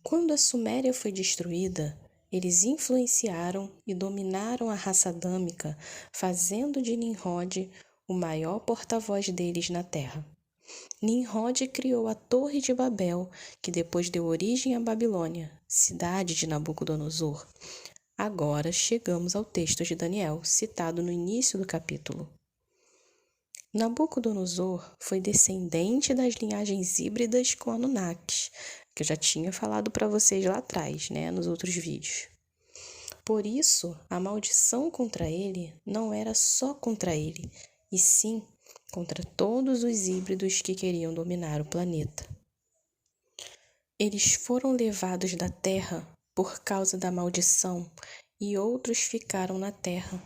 Quando a Suméria foi destruída, eles influenciaram e dominaram a raça adâmica, fazendo de Nimrod o maior porta-voz deles na Terra. Nimrod criou a Torre de Babel, que depois deu origem à Babilônia, cidade de Nabucodonosor. Agora chegamos ao texto de Daniel, citado no início do capítulo. Nabucodonosor foi descendente das linhagens híbridas com Anunnakis, que eu já tinha falado para vocês lá atrás, nos outros vídeos. Por isso, a maldição contra ele não era só contra ele, e sim contra todos os híbridos que queriam dominar o planeta. Eles foram levados da Terra por causa da maldição e outros ficaram na Terra,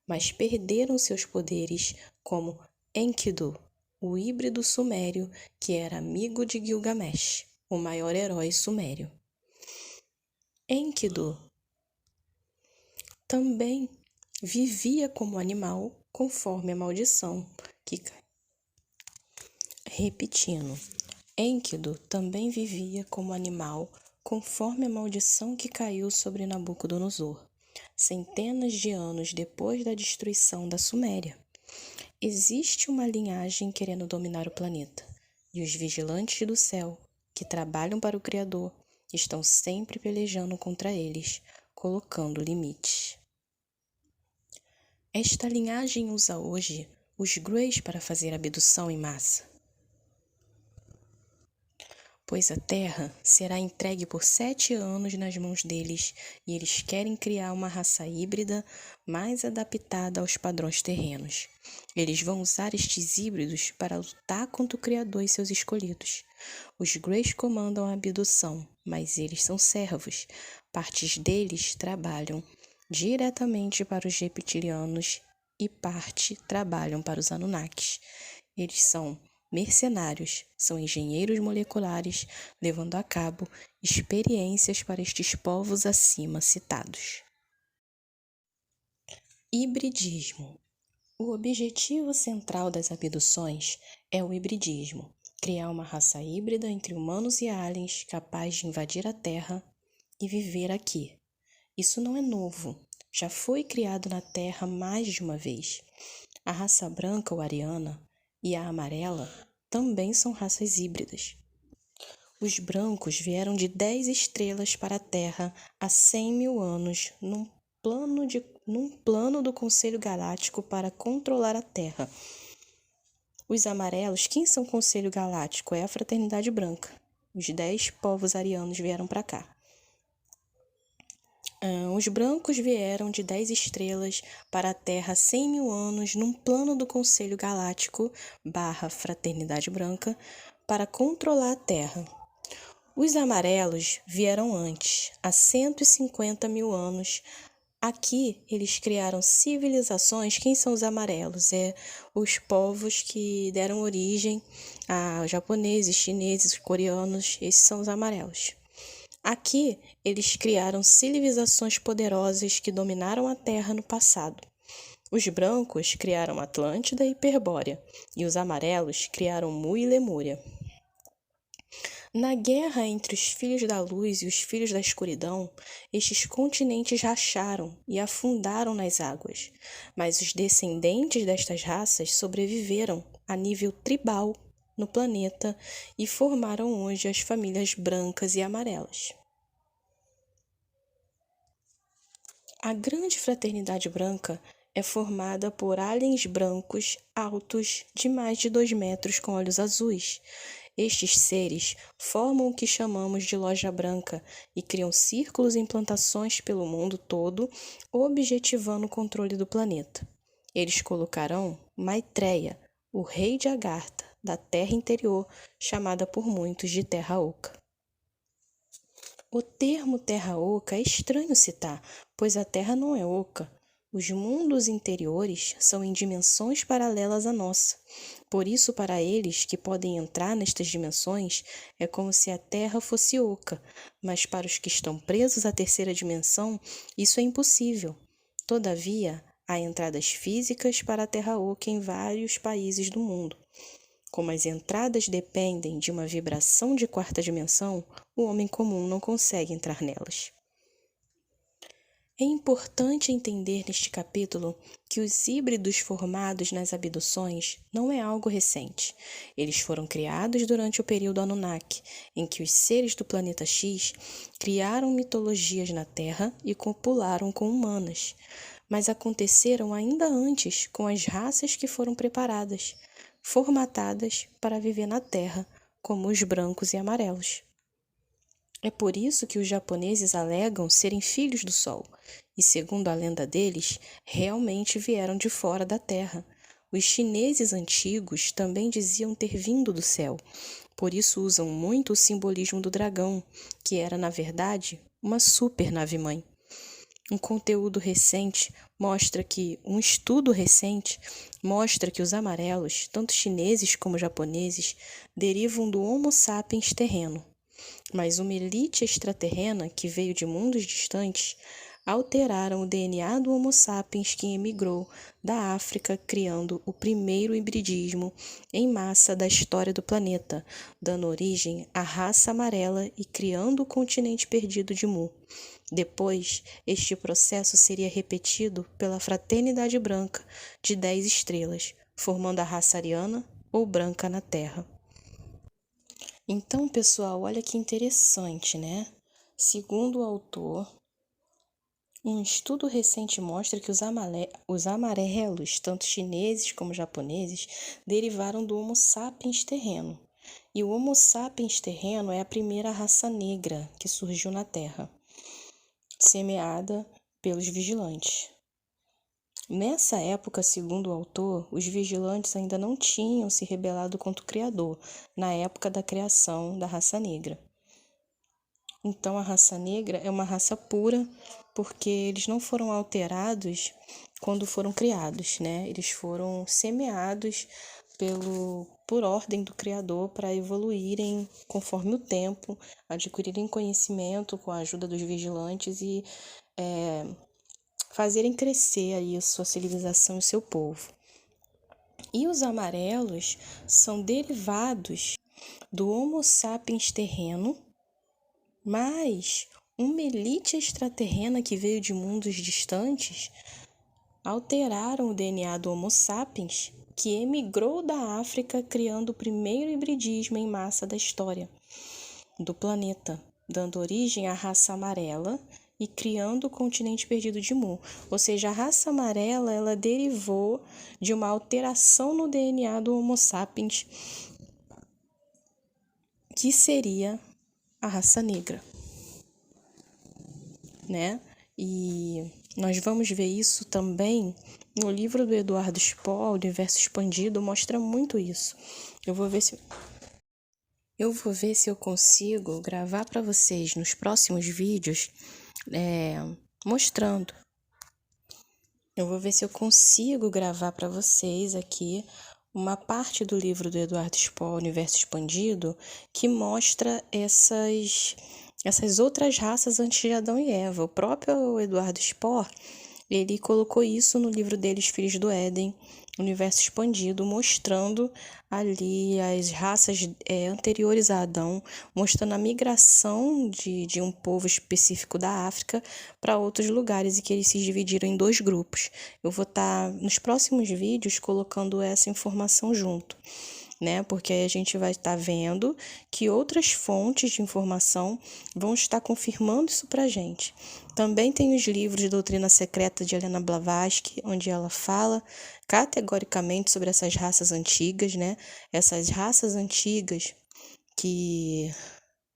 mas perderam seus poderes, como Enkidu, o híbrido sumério que era amigo de Gilgamesh, o maior herói sumério. Enkidu também vivia como animal conforme a maldição que Repetindo, Enkidu também vivia como animal conforme a maldição que caiu sobre Nabucodonosor, centenas de anos depois da destruição da Suméria. Existe uma linhagem querendo dominar o planeta, e os vigilantes do céu, que trabalham para o Criador, estão sempre pelejando contra eles, colocando limites. Esta linhagem usa hoje os Greys para fazer abdução em massa, pois a Terra será entregue por 7 anos nas mãos deles e eles querem criar uma raça híbrida mais adaptada aos padrões terrenos. Eles vão usar estes híbridos para lutar contra o Criador e seus escolhidos. Os Greys comandam a abdução, mas eles são servos. Partes deles trabalham diretamente para os reptilianos e parte trabalham para os Anunnakis. Eles são mercenários, são engenheiros moleculares, levando a cabo experiências para estes povos acima citados. Hibridismo. O objetivo central das abduções é o hibridismo, criar uma raça híbrida entre humanos e aliens capaz de invadir a Terra e viver aqui. Isso não é novo, já foi criado na Terra mais de uma vez. A raça branca ou ariana e a amarela também são raças híbridas. Os brancos vieram de 10 estrelas para a Terra há 100 mil anos num plano do Conselho Galáctico para controlar a Terra. Os amarelos, quem são o Conselho Galáctico? É a Fraternidade Branca. Os 10 povos arianos vieram para cá. Os brancos vieram de 10 estrelas para a Terra há 100 mil anos num plano do Conselho Galáctico / Fraternidade Branca para controlar a Terra. Os amarelos vieram antes, há 150 mil anos. Aqui eles criaram civilizações. Quem são os amarelos? Os povos que deram origem a japoneses, chineses, coreanos. Esses são os amarelos. Aqui, eles criaram civilizações poderosas que dominaram a Terra no passado. Os brancos criaram Atlântida e Hiperbórea, e os amarelos criaram Mu e Lemúria. Na guerra entre os filhos da luz e os filhos da escuridão, estes continentes racharam e afundaram nas águas, mas os descendentes destas raças sobreviveram a nível tribal no planeta e formaram hoje as famílias brancas e amarelas. A grande fraternidade branca é formada por aliens brancos altos de mais de 2 metros com olhos azuis. Estes seres formam o que chamamos de loja branca e criam círculos e implantações pelo mundo todo, objetivando o controle do planeta. Eles colocarão Maitreya, o rei de Agartha, da Terra Interior, chamada por muitos de Terra Oca. O termo Terra Oca é estranho citar, pois a Terra não é oca. Os mundos interiores são em dimensões paralelas à nossa. Por isso, para eles que podem entrar nestas dimensões, é como se a Terra fosse oca, mas para os que estão presos à terceira dimensão, isso é impossível. Todavia, há entradas físicas para a Terra oca em vários países do mundo. Como as entradas dependem de uma vibração de quarta dimensão, o homem comum não consegue entrar nelas. É importante entender neste capítulo que os híbridos formados nas abduções não é algo recente. Eles foram criados durante o período Anunnaki, em que os seres do planeta X criaram mitologias na Terra e copularam com humanas, mas aconteceram ainda antes com as raças que foram preparadas, formatadas para viver na Terra, como os brancos e amarelos. É por isso que os japoneses alegam serem filhos do Sol, e segundo a lenda deles, realmente vieram de fora da Terra. Os chineses antigos também diziam ter vindo do céu, por isso usam muito o simbolismo do dragão, que era, na verdade, uma super nave-mãe. Um estudo recente mostra que os amarelos, tanto chineses como japoneses, derivam do Homo sapiens terreno. Mas uma elite extraterrena que veio de mundos distantes alteraram o DNA do Homo sapiens que emigrou da África, criando o primeiro hibridismo em massa da história do planeta, dando origem à raça amarela e criando o continente perdido de Mu. Depois, este processo seria repetido pela fraternidade branca de 10 estrelas, formando a raça ariana ou branca na Terra. Então, pessoal, olha que interessante, né? Segundo o autor, um estudo recente mostra que os amarelos, tanto chineses como japoneses, derivaram do Homo sapiens terreno. E o Homo sapiens terreno é a primeira raça negra que surgiu na Terra, semeada pelos vigilantes. Nessa época, segundo o autor, os vigilantes ainda não tinham se rebelado contra o Criador, na época da criação da raça negra. Então, a raça negra é uma raça pura, porque eles não foram alterados quando foram criados, né? Eles foram semeados por ordem do Criador para evoluírem conforme o tempo, adquirirem conhecimento com a ajuda dos vigilantes e fazerem crescer aí a sua civilização e o seu povo. E os amarelos são derivados do Homo sapiens terreno, mas uma elite extraterrena que veio de mundos distantes alteraram o DNA do Homo sapiens, que emigrou da África, criando o primeiro hibridismo em massa da história do planeta, dando origem à raça amarela e criando o continente perdido de Mu. Ou seja, a raça amarela ela derivou de uma alteração no DNA do Homo sapiens, que seria a raça negra, né? E nós vamos ver isso também no livro do Eduardo Spohr, O Universo Expandido, mostra muito isso. Eu vou ver se eu consigo gravar para vocês nos próximos vídeos mostrando. Eu vou ver se eu consigo gravar para vocês aqui uma parte do livro do Eduardo Spohr, O Universo Expandido, que mostra essas outras raças antes de Adão e Eva. O próprio Eduardo Spohr, ele colocou isso no livro dele, Os Filhos do Éden, Universo Expandido, mostrando ali as raças anteriores a Adão, mostrando a migração de um povo específico da África para outros lugares e que eles se dividiram em 2 grupos. Eu vou estar nos próximos vídeos colocando essa informação junto, né? Porque aí a gente vai estar vendo que outras fontes de informação vão estar confirmando isso pra gente. Também tem os livros de Doutrina Secreta de Helena Blavatsky, onde ela fala categoricamente sobre essas raças antigas, né? Essas raças antigas que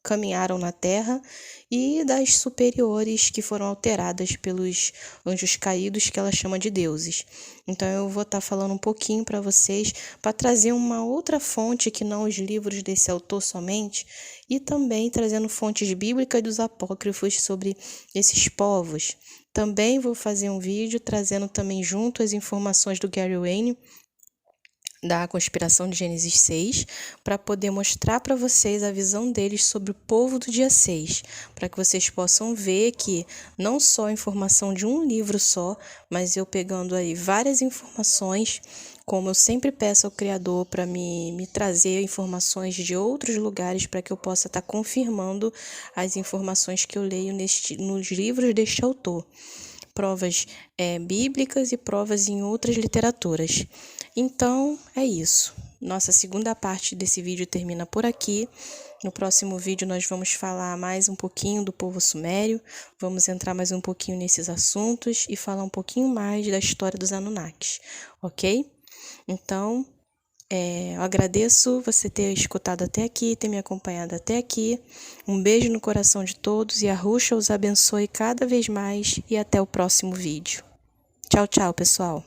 caminharam na Terra e das superiores que foram alteradas pelos anjos caídos, que ela chama de deuses. Então eu vou estar falando um pouquinho para vocês, para trazer uma outra fonte que não os livros desse autor somente, e também trazendo fontes bíblicas dos apócrifos sobre esses povos, Também vou fazer um vídeo trazendo também junto as informações do Gary Wayne, da conspiração de Gênesis 6, para poder mostrar para vocês a visão deles sobre o povo do dia 6, para que vocês possam ver que não só a informação de um livro só, mas eu pegando aí várias informações, como eu sempre peço ao Criador para me trazer informações de outros lugares para que eu possa estar confirmando as informações que eu leio nos livros deste autor. Provas bíblicas e provas em outras literaturas. Então, é isso. Nossa segunda parte desse vídeo termina por aqui. No próximo vídeo nós vamos falar mais um pouquinho do povo sumério, vamos entrar mais um pouquinho nesses assuntos e falar um pouquinho mais da história dos Anunnakis, ok? Então, eu agradeço você ter escutado até aqui, ter me acompanhado até aqui. Um beijo no coração de todos e a Ruxa os abençoe cada vez mais e até o próximo vídeo. Tchau, tchau, pessoal.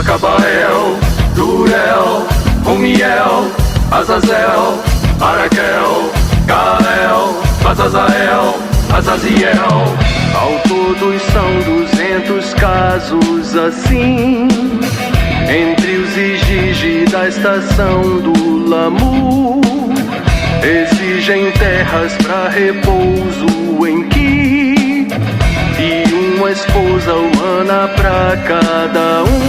Cabael, Durel, Rumiel, Azazel, Araquel, Gael, Azazael, Azaziel. Ao todos são 200 casos assim, entre os Igigi da estação do Lamu, exigem terras pra repouso em Ki, e uma esposa humana pra cada um.